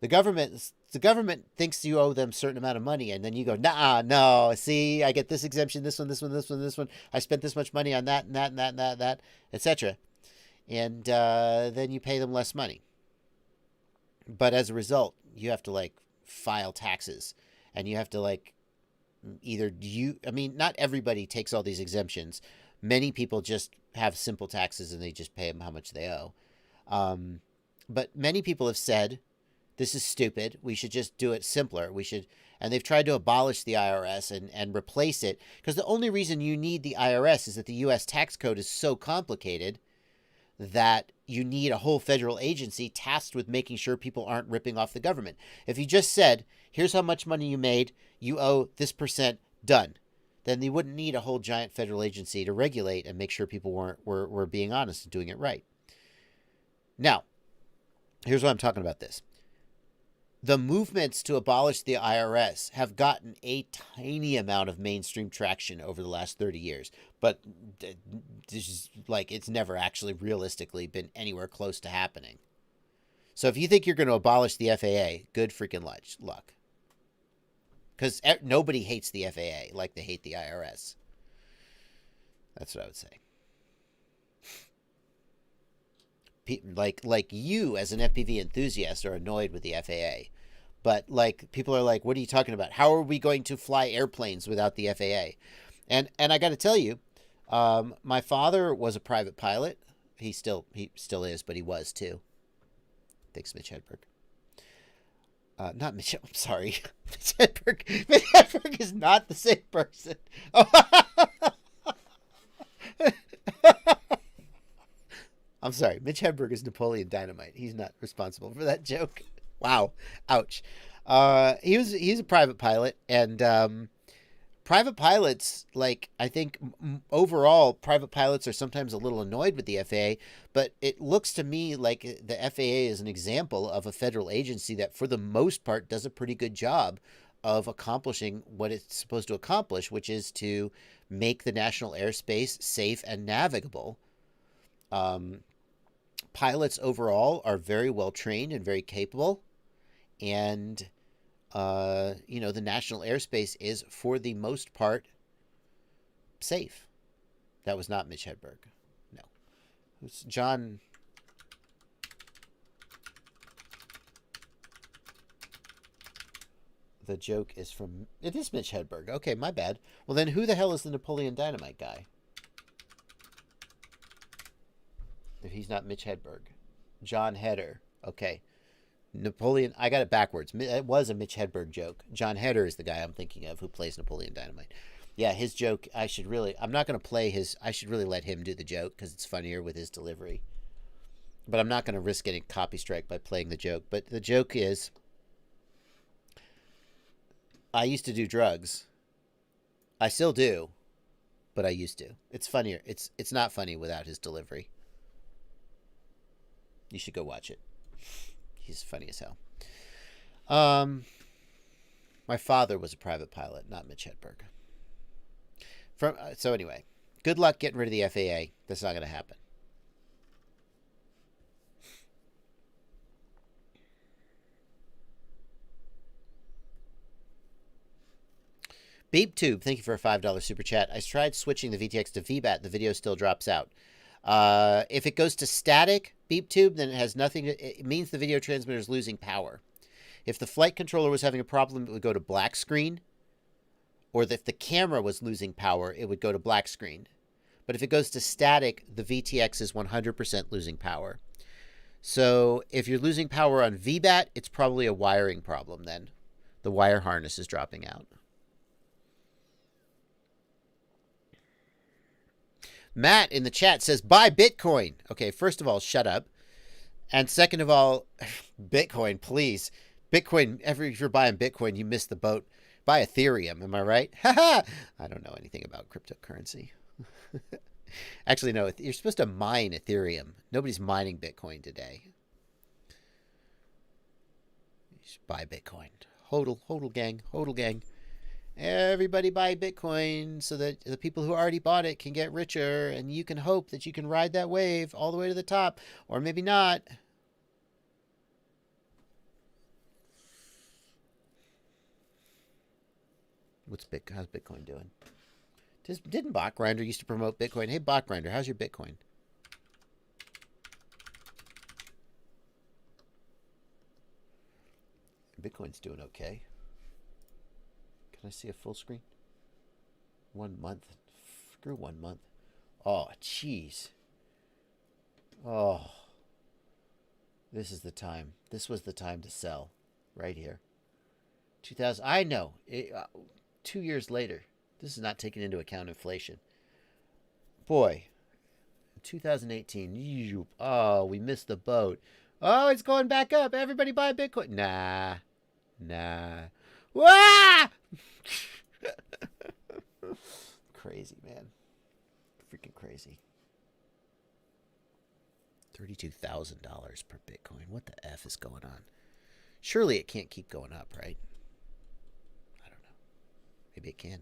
the government thinks you owe them a certain amount of money, and then you go, nah, no, see, I get this exemption, this one, I spent this much money on that, and that, and that, and that, and that, etc. And then you pay them less money. But as a result, you have to, file taxes, and you have to, not everybody takes all these exemptions. Many people just have simple taxes, and they just pay them how much they owe. But many people have said, this is stupid. We should just do it simpler. And they've tried to abolish the IRS and replace it, because the only reason you need the IRS is that the U.S. tax code is so complicated that you need a whole federal agency tasked with making sure people aren't ripping off the government. If you just said, here's how much money you made, you owe this %, done, then you wouldn't need a whole giant federal agency to regulate and make sure people were being honest and doing it right. Now, here's why I'm talking about this. the movements to abolish the IRS have gotten a tiny amount of mainstream traction over the last 30 years. But this is like, it's never actually realistically been anywhere close to happening. So if you think you're going to abolish the FAA, good freaking luck. Because nobody hates the FAA like they hate the IRS. That's what I would say. Like you as an FPV enthusiast are annoyed with the FAA. But like people are like, what are you talking about? How are we going to fly airplanes without the FAA? And I got to tell you, my father was a private pilot. He still is, but he was too. Thanks, Mitch Hedberg. Not Mitch. I'm sorry, Mitch Hedberg. Mitch Hedberg is not the same person. I'm sorry. Mitch Hedberg is Napoleon Dynamite. He's not responsible for that joke. Wow. Ouch. He's a private pilot, and private pilots, like, I think overall private pilots are sometimes a little annoyed with the FAA, but it looks to me like the FAA is an example of a federal agency that for the most part does a pretty good job of accomplishing what it's supposed to accomplish, which is to make the national airspace safe and navigable. Pilots overall are very well trained and very capable, and the national airspace is for the most part safe. That was not Mitch Hedberg. No, it was John. The joke is from, it is Mitch Hedberg. Okay, my bad. Well, then who the hell is the Napoleon Dynamite guy? If he's not Mitch Hedberg. John Heder. Okay. Napoleon, I got it backwards. It was a Mitch Hedberg joke. John Heder is the guy I'm thinking of who plays Napoleon Dynamite. Yeah, his joke, I'm not going to play I should really let him do the joke because it's funnier with his delivery. But I'm not going to risk getting copy strike by playing the joke. But the joke is, I used to do drugs. I still do, but I used to. It's funnier. It's not funny without his delivery. You should go watch it. He's funny as hell. My father was a private pilot, not Mitch Hedberg. So anyway, good luck getting rid of the FAA. That's not going to happen. BeepTube, thank you for a $5 super chat. I tried switching the VTX to VBAT. The video still drops out. If it goes to static BeepTube, then it has nothing. It means the video transmitter is losing power. If the flight controller was having a problem, it would go to black screen. Or if the camera was losing power, it would go to black screen. But if it goes to static, the VTX is 100% losing power. So if you're losing power on VBAT, it's probably a wiring problem then. The wire harness is dropping out. Matt in the chat says, buy Bitcoin. Okay, first of all, shut up. And second of all, Bitcoin, please. Bitcoin, if you're buying Bitcoin, you missed the boat. Buy Ethereum, am I right? I don't know anything about cryptocurrency. Actually, no, you're supposed to mine Ethereum. Nobody's mining Bitcoin today. You should buy Bitcoin. Hodl gang, hodl gang. Everybody buy Bitcoin so that the people who already bought it can get richer, and you can hope that you can ride that wave all the way to the top, or maybe not. How's Bitcoin doing? Didn't Botgrinder used to promote Bitcoin? Hey, Botgrinder, how's your Bitcoin? Bitcoin's doing okay. Can I see a full screen? 1 month. Screw 1 month. Oh, jeez. Oh. This is the time. This was the time to sell. Right here. 2000. I know. 2 years later. This is not taking into account inflation. Boy. 2018. Oh, we missed the boat. Oh, it's going back up. Everybody buy Bitcoin. Nah. Wah! Crazy, man. Freaking crazy. $32,000 per Bitcoin. What the F is going on? Surely it can't keep going up, right? I don't know. Maybe it can.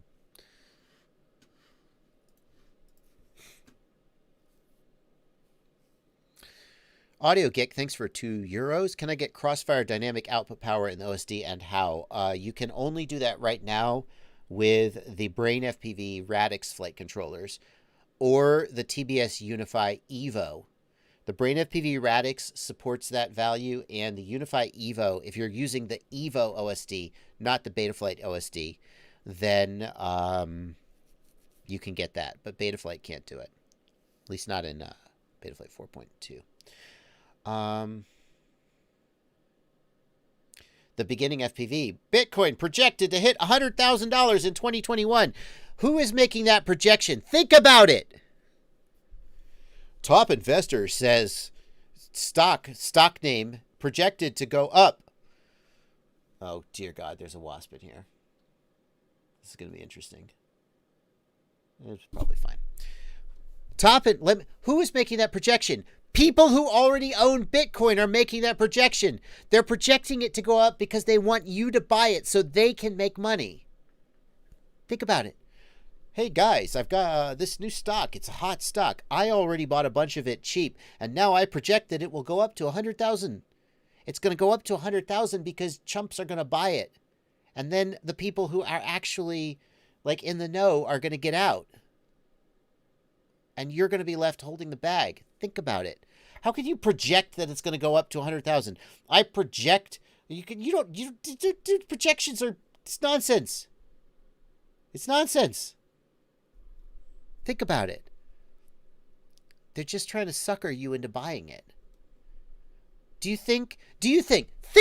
Audio Geek, thanks for €2. Can I get Crossfire dynamic output power in the OSD and how? You can only do that right now with the Brain FPV Radix flight controllers or the TBS Unify Evo. The Brain FPV Radix supports that value, and the Unify Evo, if you're using the Evo OSD, not the Betaflight OSD, then you can get that. But Betaflight can't do it, at least not in Betaflight 4.2. The beginning FPV. Bitcoin projected to hit $100,000 in 2021. Who is making that projection? Think about it. Top investor says stock name projected to go up. Oh, dear God, there's a wasp in here. This is going to be interesting. It's probably fine. Who is making that projection? People who already own Bitcoin are making that projection. They're projecting it to go up because they want you to buy it so they can make money. Think about it. Hey guys, I've got this new stock. It's a hot stock. I already bought a bunch of it cheap, and now I project that it will go up to 100,000. It's going to go up to 100,000 because chumps are going to buy it. And then the people who are actually like in the know are going to get out. And you're going to be left holding the bag. Think about it. How can you project that it's going to go up to 100,000? I project. Projections are, it's nonsense. It's nonsense. Think about it. They're just trying to sucker you into buying it. Think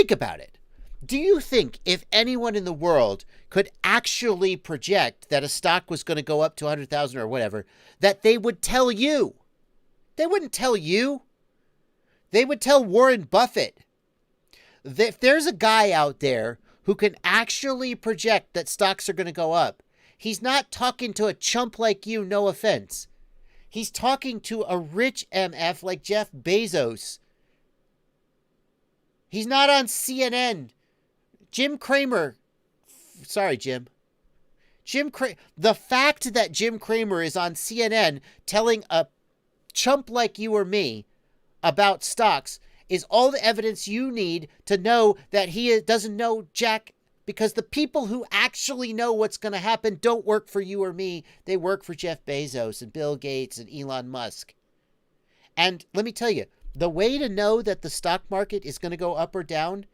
about it. Do you think if anyone in the world could actually project that a stock was going to go up to 100,000 or whatever, that they would tell you? They wouldn't tell you. They would tell Warren Buffett. If there's a guy out there who can actually project that stocks are going to go up, he's not talking to a chump like you, no offense. He's talking to a rich MF like Jeff Bezos. He's not on CNN. Jim Cramer. Sorry, Jim. The fact that Jim Cramer is on CNN telling a chump like you or me about stocks is all the evidence you need to know that he doesn't know jack, because the people who actually know what's going to happen don't work for you or me. They work for Jeff Bezos and Bill Gates and Elon Musk. And let me tell you, the way to know that the stock market is going to go up or down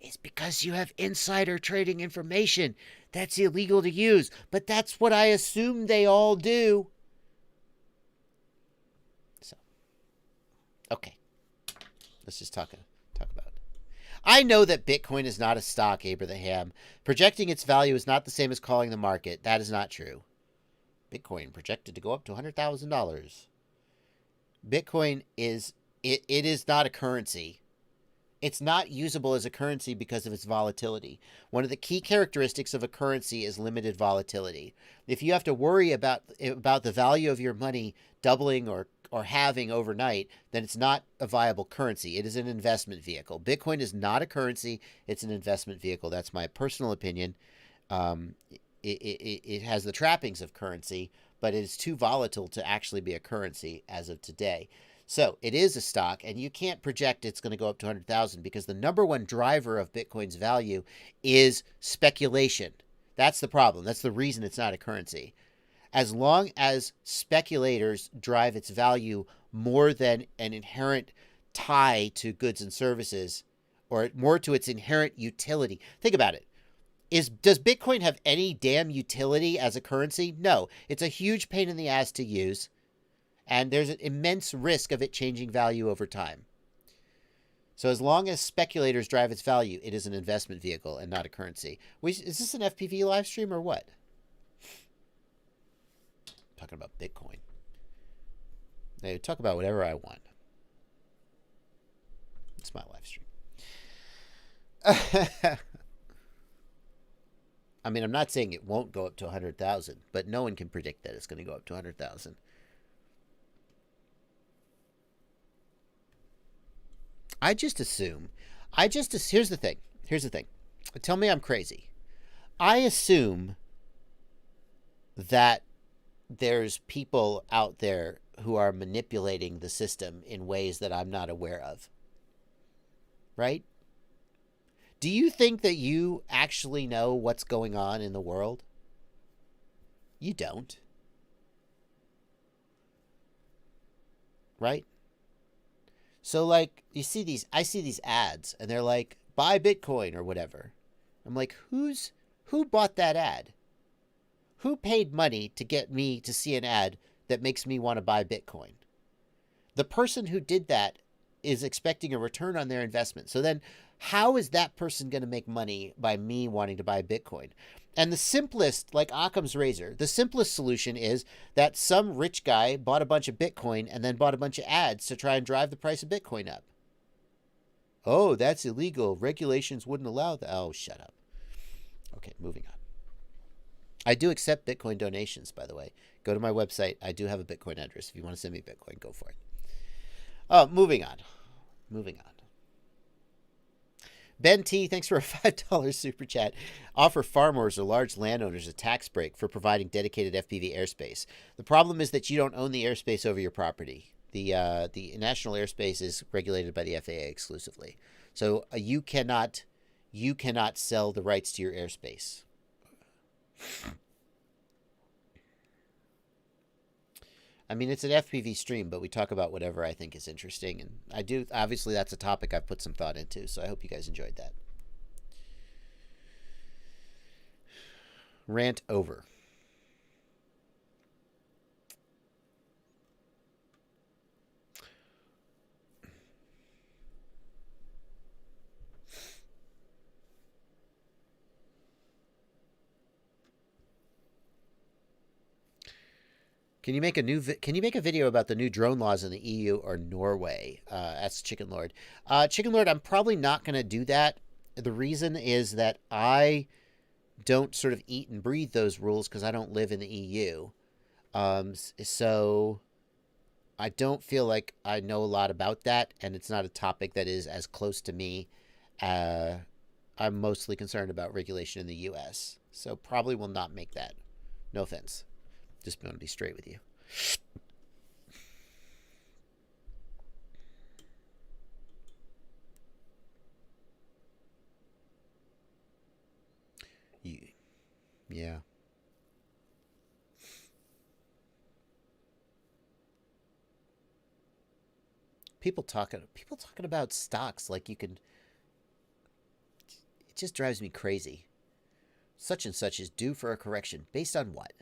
is because you have insider trading information. That's illegal to use, but that's what I assume they all do. So, okay. Let's just talk about it. I know that Bitcoin is not a stock, Abraham. Projecting its value is not the same as calling the market. That is not true. Bitcoin projected to go up to $100,000. Bitcoin is not a currency. It's not usable as a currency because of its volatility. One of the key characteristics of a currency is limited volatility. If you have to worry about the value of your money doubling or halving overnight, then it's not a viable currency. It is an investment vehicle. Bitcoin is not a currency. It's an investment vehicle. That's my personal opinion. It has the trappings of currency, but it is too volatile to actually be a currency as of today. So it is a stock, and you can't project it's going to go up to 100,000 because the number one driver of Bitcoin's value is speculation. That's the problem. That's the reason it's not a currency. As long as speculators drive its value more than an inherent tie to goods and services, or more to its inherent utility. Think about it. Does Bitcoin have any damn utility as a currency? No. It's a huge pain in the ass to use, and there's an immense risk of it changing value over time. So as long as speculators drive its value, it is an investment vehicle and not a currency. Is this an FPV live stream or what? Talking about Bitcoin. They talk about whatever I want. It's my live stream. I mean, I'm not saying it won't go up to 100,000, but no one can predict that it's going to go up to 100,000. I just assume here's the thing. Tell me I'm crazy. I assume that there's people out there who are manipulating the system in ways that I'm not aware of. Right? Do you think that you actually know what's going on in the world? You don't. Right? So like I see these ads and they're like, buy Bitcoin or whatever. I'm like, who bought that ad? Who paid money to get me to see an ad that makes me want to buy Bitcoin? The person who did that is expecting a return on their investment. So then how is that person going to make money by me wanting to buy Bitcoin? And the simplest, like Occam's razor, the simplest solution is that some rich guy bought a bunch of Bitcoin and then bought a bunch of ads to try and drive the price of Bitcoin up. Oh, that's illegal. Regulations wouldn't allow that. Oh, shut up. Okay, moving on. I do accept Bitcoin donations, by the way. Go to my website. I do have a Bitcoin address. If you want to send me Bitcoin, go for it. Oh, moving on. Ben T, thanks for a $5 super chat. Offer farmers or large landowners a tax break for providing dedicated FPV airspace. The problem is that you don't own the airspace over your property. The national airspace is regulated by the FAA exclusively. So you cannot sell the rights to your airspace. I mean, it's an FPV stream, but we talk about whatever I think is interesting. And I do, obviously, that's a topic I've put some thought into. So I hope you guys enjoyed that. Rant over. Can you make a video about the new drone laws in the EU or Norway? That's Chicken Lord. Chicken Lord, I'm probably not going to do that. The reason is that I don't sort of eat and breathe those rules because I don't live in the EU. So I don't feel like I know a lot about that, and it's not a topic that is as close to me. I'm mostly concerned about regulation in the US, so probably will not make that. No offense. Just want to be straight with you. Yeah. People talking about stocks like you can. It just drives me crazy. Such and such is due for a correction. Based on what?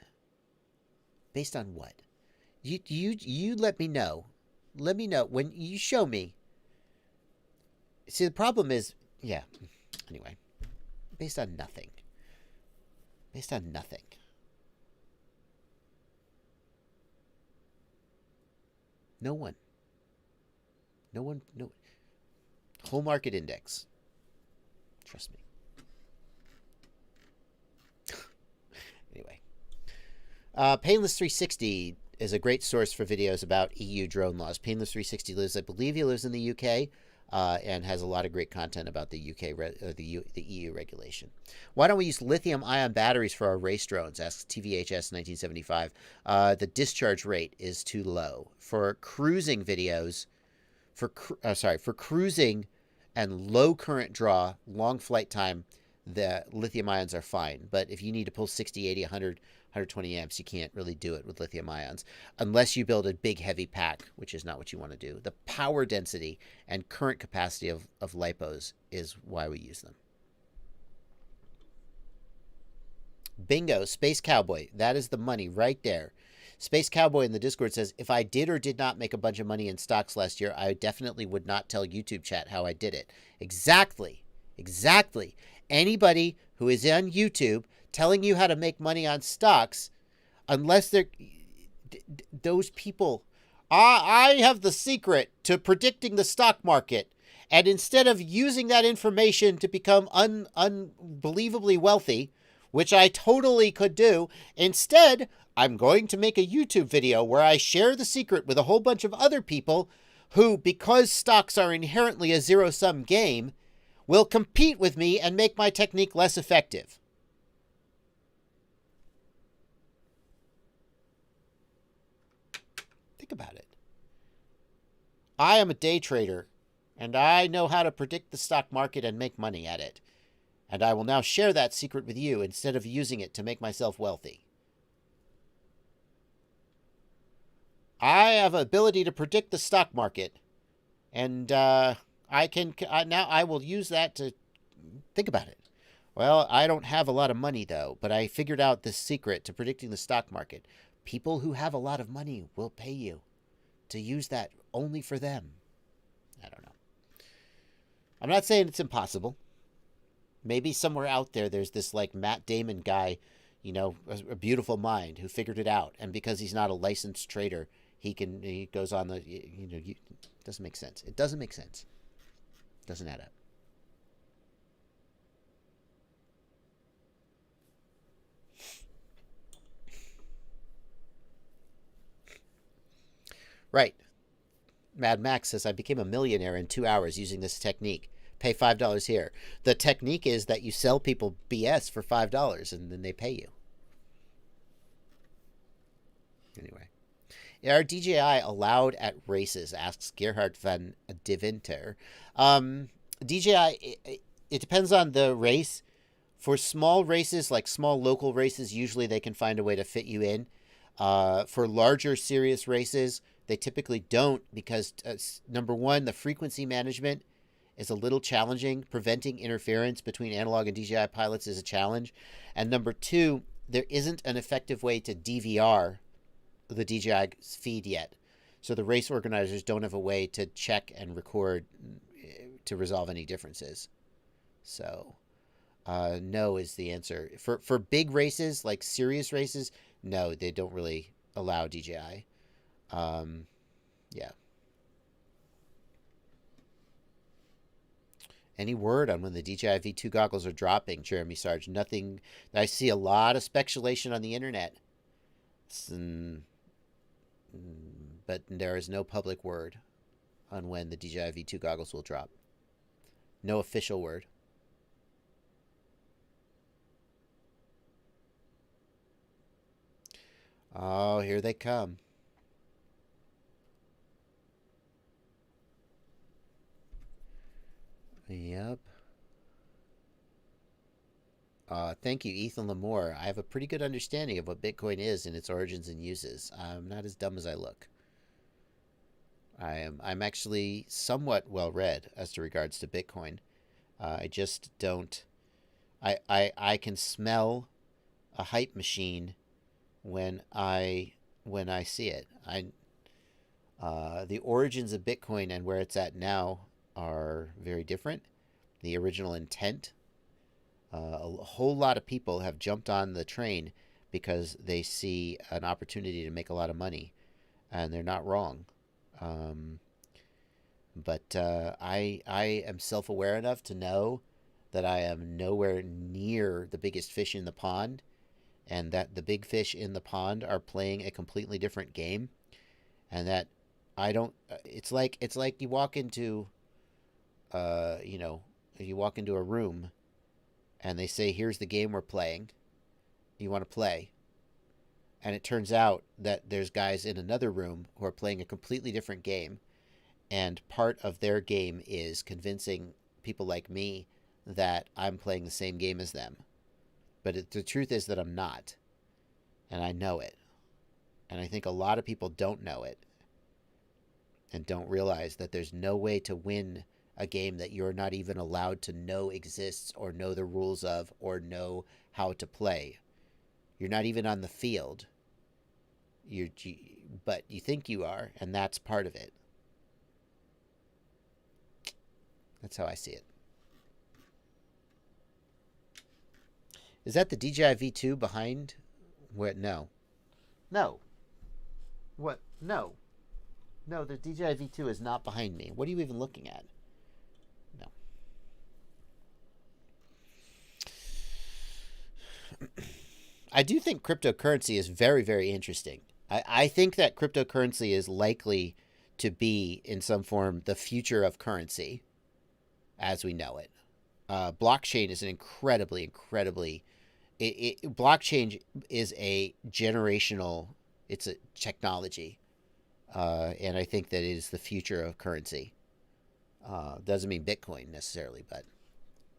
Based on what? You let me know. Let me know when you show me. See, the problem is, yeah. Anyway, based on nothing. Based on nothing. No one. No. Whole market index. Trust me. Anyway. Painless 360 is a great source for videos about EU drone laws. Painless 360 lives, I believe he lives in the UK, and has a lot of great content about the the EU regulation. Why don't we use lithium-ion batteries for our race drones? Asks TVHS 1975. The discharge rate is too low for cruising videos. For cruising and low current draw, long flight time, the lithium ions are fine. But if you need to pull 60, 80, 100, 120 amps, you can't really do it with lithium ions unless you build a big heavy pack, which is not what you want to do. The power density and current capacity of LiPos is why we use them. Bingo, Space Cowboy. That is the money right there. Space Cowboy in the Discord says, if I did or did not make a bunch of money in stocks last year, I definitely would not tell YouTube chat how I did it. Exactly. Exactly. Anybody who is on YouTube telling you how to make money on stocks, unless they're those people, I have the secret to predicting the stock market. And instead of using that information to become unbelievably wealthy, which I totally could do, instead, I'm going to make a YouTube video where I share the secret with a whole bunch of other people who, because stocks are inherently a zero-sum game, will compete with me and make my technique less effective. Think about it. I am a day trader, and I know how to predict the stock market and make money at it. And I will now share that secret with you instead of using it to make myself wealthy. I have an ability to predict the stock market, and now I will use that to think about it. Well, I don't have a lot of money, though, but I figured out this secret to predicting the stock market. People who have a lot of money will pay you to use that only for them. I don't know. I'm not saying it's impossible. Maybe somewhere out there there's this like Matt Damon guy, you know, a beautiful mind who figured it out. And because he's not a licensed trader, he goes on the, it doesn't make sense. It doesn't make sense. It doesn't add up. Right. Mad Max says, I became a millionaire in 2 hours using this technique. Pay $5 here. The technique is that you sell people BS for $5 and then they pay you. Anyway. Are DJI allowed at races? Asks Gerhard van Deventer. DJI, it depends on the race. For small races, like small local races, usually they can find a way to fit you in. For larger, serious races, they typically don't because, number one, the frequency management is a little challenging. Preventing interference between analog and DJI pilots is a challenge. And number two, there isn't an effective way to DVR the DJI feed yet. So the race organizers don't have a way to check and record to resolve any differences. So no is the answer. For big races, like serious races, no, they don't really allow DJI. Yeah. Any word on when the DJI V2 goggles are dropping, Jeremy Sarge? Nothing. I see a lot of speculation on the internet. But there is no public word on when the DJI V2 goggles will drop. No official word. Oh, here they come. Yep. Thank you, Ethan Lamore. I have a pretty good understanding of what Bitcoin is and its origins and uses. I'm not as dumb as I look. I'm actually somewhat well read as to regards to Bitcoin. I just don't. I can smell a hype machine when I see it. The origins of Bitcoin and where it's at now are very different. The original intent. A whole lot of people have jumped on the train because they see an opportunity to make a lot of money, and they're not wrong. But I am self-aware enough to know that I am nowhere near the biggest fish in the pond, and that the big fish in the pond are playing a completely different game, and that I don't. It's like you walk into, you walk into a room, and they say, "Here's the game we're playing. You want to play?" And it turns out that there's guys in another room who are playing a completely different game. And part of their game is convincing people like me that I'm playing the same game as them. But the truth is that I'm not. And I know it. And I think a lot of people don't know it. And don't realize that there's no way to win a game that you're not even allowed to know exists or know the rules of or know how to play. You're not even on the field. But you think you are, and that's part of it. That's how I see it. Is that the DJI V2 behind? What? No. What? No, the DJI V2 is not behind me. What are you even looking at? No. I do think cryptocurrency is very, very interesting. I think that cryptocurrency is likely to be, in some form, the future of currency as we know it. blockchain is an incredibly blockchain is a generational, it's a technology, and I think that it is the future of currency. Doesn't mean Bitcoin necessarily, but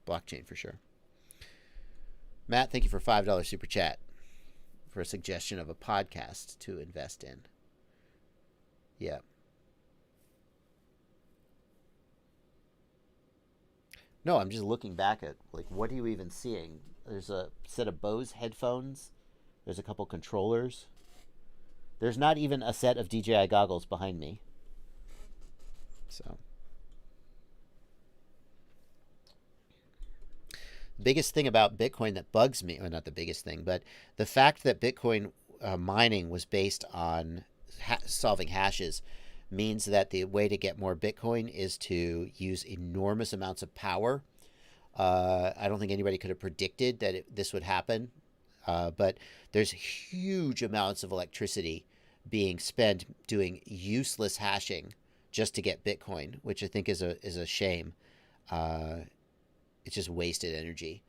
blockchain for sure. Matt, thank you for $5 super chat for a suggestion of a podcast to invest in. Yeah. No, I'm just looking back at, like, what are you even seeing? There's a set of Bose headphones. There's a couple controllers. There's not even a set of DJI goggles behind me. So. The biggest thing about Bitcoin that bugs me, well, not the biggest thing, but the fact that Bitcoin mining was based on solving hashes means that the way to get more Bitcoin is to use enormous amounts of power. I don't think anybody could have predicted that this would happen, but there's huge amounts of electricity being spent doing useless hashing just to get Bitcoin, which I think is a shame. It's just wasted energy.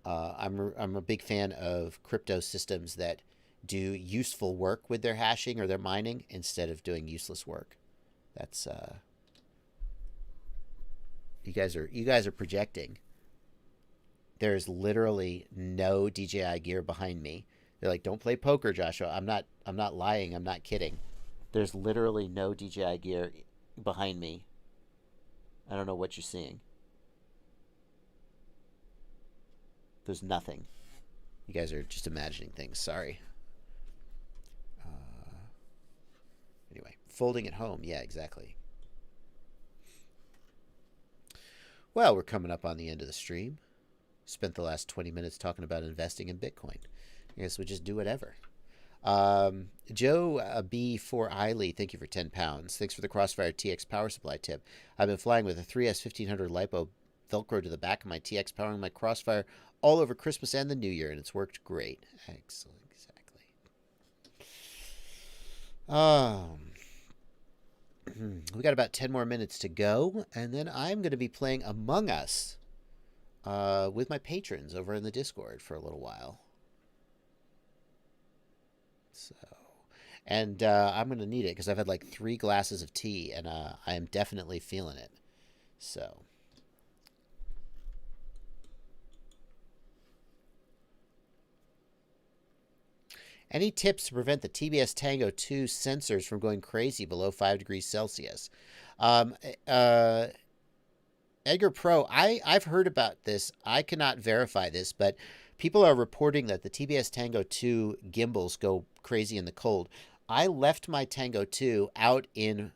I'm a big fan of crypto systems that do useful work with their hashing or their mining instead of doing useless work. That's you guys are projecting. There's literally no DJI gear behind me. They're like, "Don't play poker, Joshua." I'm not lying. I'm not kidding. There's literally no DJI gear behind me. I don't know what you're seeing. There's nothing. You guys are just imagining things. Sorry. Anyway, folding at home. Yeah, exactly. Well, we're coming up on the end of the stream. Spent the last 20 minutes talking about investing in Bitcoin. I guess we'll just do whatever. Joe B4 Eiley, thank you for 10 pounds. Thanks for the Crossfire TX power supply tip. I've been flying with a 3S 1500 LiPo Velcro to the back of my TX, powering my Crossfire all over Christmas and the New Year, and it's worked great. Excellent, exactly. We got about 10 more minutes to go, and then I'm going to be playing Among Us with my patrons over in the Discord for a little while. So, and I'm going to need it because I've had like 3 glasses of tea, and I am definitely feeling it. So. Any tips to prevent the TBS Tango 2 sensors from going crazy below 5 degrees Celsius? Edgar Pro, I've heard about this. I cannot verify this, but people are reporting that the TBS Tango 2 gimbals go crazy in the cold. I left my Tango 2 out in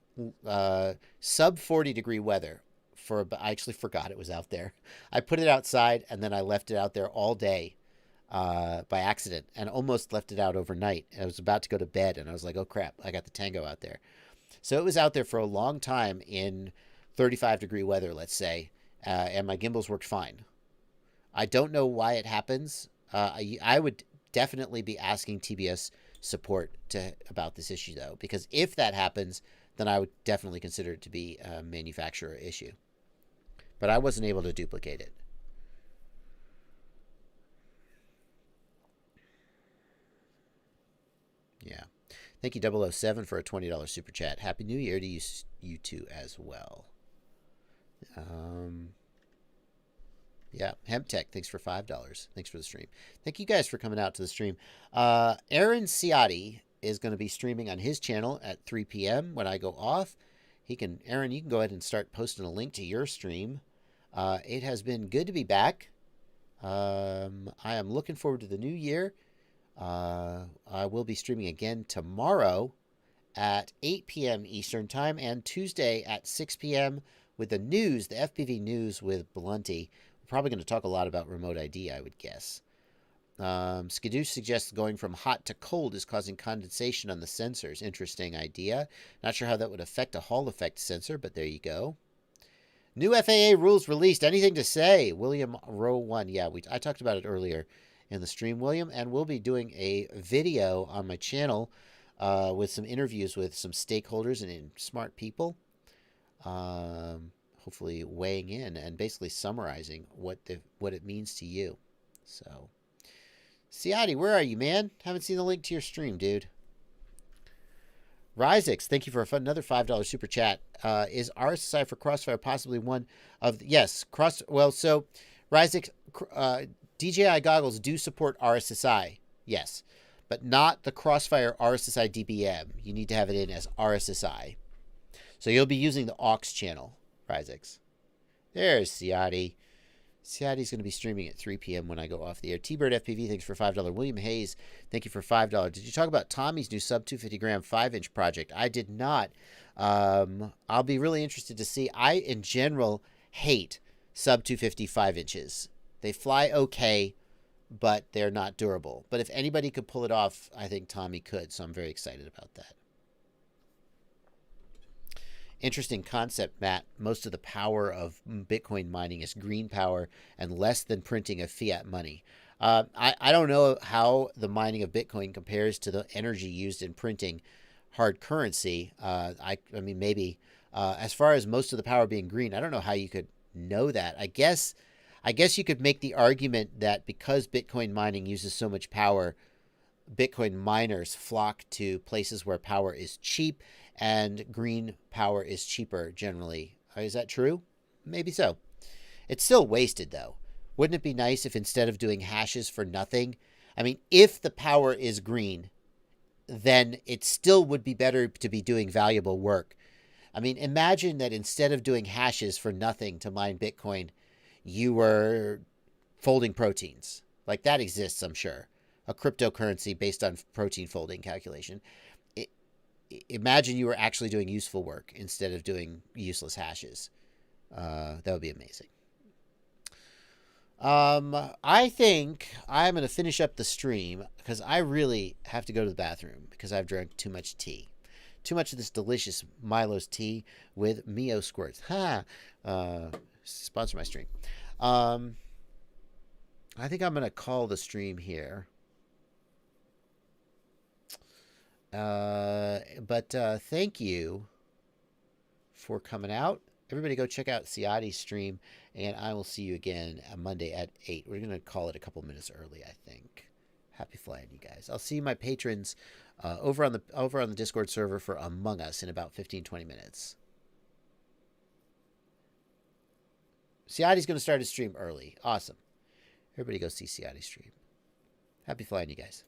sub 40 degree weather. I actually forgot it was out there. I put it outside, and then I left it out there all day. By accident, and almost left it out overnight. I was about to go to bed, and I was like, oh crap, I got the Tango out there. So it was out there for a long time in 35 degree weather, let's say, and my gimbals worked fine. I don't know why it happens. I would definitely be asking TBS support about this issue, though, because if that happens, then I would definitely consider it to be a manufacturer issue. But I wasn't able to duplicate it. Yeah. Thank you, 007, for a $20 super chat. Happy New Year to you two as well. Yeah, HempTech, thanks for $5. Thanks for the stream. Thank you guys for coming out to the stream. Aaron Ciotti is going to be streaming on his channel at 3 p.m. when I go off. Aaron, you can go ahead and start posting a link to your stream. It has been good to be back. I am looking forward to the new year. I will be streaming again tomorrow at 8 p.m. Eastern Time and Tuesday at 6 p.m. with the news, the FPV news with Blunty. We're probably going to talk a lot about remote ID, I would guess. Skidoo suggests going from hot to cold is causing condensation on the sensors. Interesting idea. Not sure how that would affect a Hall effect sensor, but there you go. New FAA rules released. Anything to say? William Row 1. Yeah, I talked about it earlier in the stream, William, and we'll be doing a video on my channel with some interviews with some stakeholders and smart people. hopefully weighing in and basically summarizing what it means to you. So, Siati, where are you, man? Haven't seen the link to your stream, dude. Ryzix, thank you for another $5 super chat. Is RSSI for Crossfire possibly one of yes, so Ryzix, DJI goggles do support RSSI, yes, but not the Crossfire RSSI DBM. You need to have it in as RSSI. So you'll be using the aux channel, Ryzix. There's Siati. Siati's going to be streaming at 3 p.m. when I go off the air. T-Bird FPV, thanks for $5. William Hayes, thank you for $5. Did you talk about Tommy's new sub 250 gram 5-inch project? I did not. I'll be really interested to see. I, in general, hate sub 250 5 inches. They fly okay, but they're not durable. But if anybody could pull it off, I think Tommy could. So I'm very excited about that. Interesting concept, Matt. Most of the power of Bitcoin mining is green power and less than printing of fiat money. I don't know how the mining of Bitcoin compares to the energy used in printing hard currency. I mean, maybe. As far as most of the power being green, I don't know how you could know that. I guess you could make the argument that because Bitcoin mining uses so much power, Bitcoin miners flock to places where power is cheap and green power is cheaper generally. Is that true? Maybe so. It's still wasted, though. Wouldn't it be nice if instead of doing hashes for nothing, I mean, if the power is green, then it still would be better to be doing valuable work. I mean, imagine that instead of doing hashes for nothing to mine Bitcoin, you were folding proteins. Like that exists, I'm sure. A cryptocurrency based on protein folding calculation. Imagine you were actually doing useful work instead of doing useless hashes. That would be amazing. I think I'm going to finish up the stream because I really have to go to the bathroom because I've drank too much tea. Too much of this delicious Milo's tea with Mio squirts. Sponsor my stream. I think I'm going to call the stream here. But thank you for coming out. Everybody go check out Siati's stream, and I will see you again on Monday at 8. We're going to call it a couple minutes early, I think. Happy flying, you guys. I'll see my patrons over on the Discord server for Among Us in about 15-20 minutes. Siati's going to start his stream early. Awesome. Everybody go see Siati's stream. Happy flying, you guys.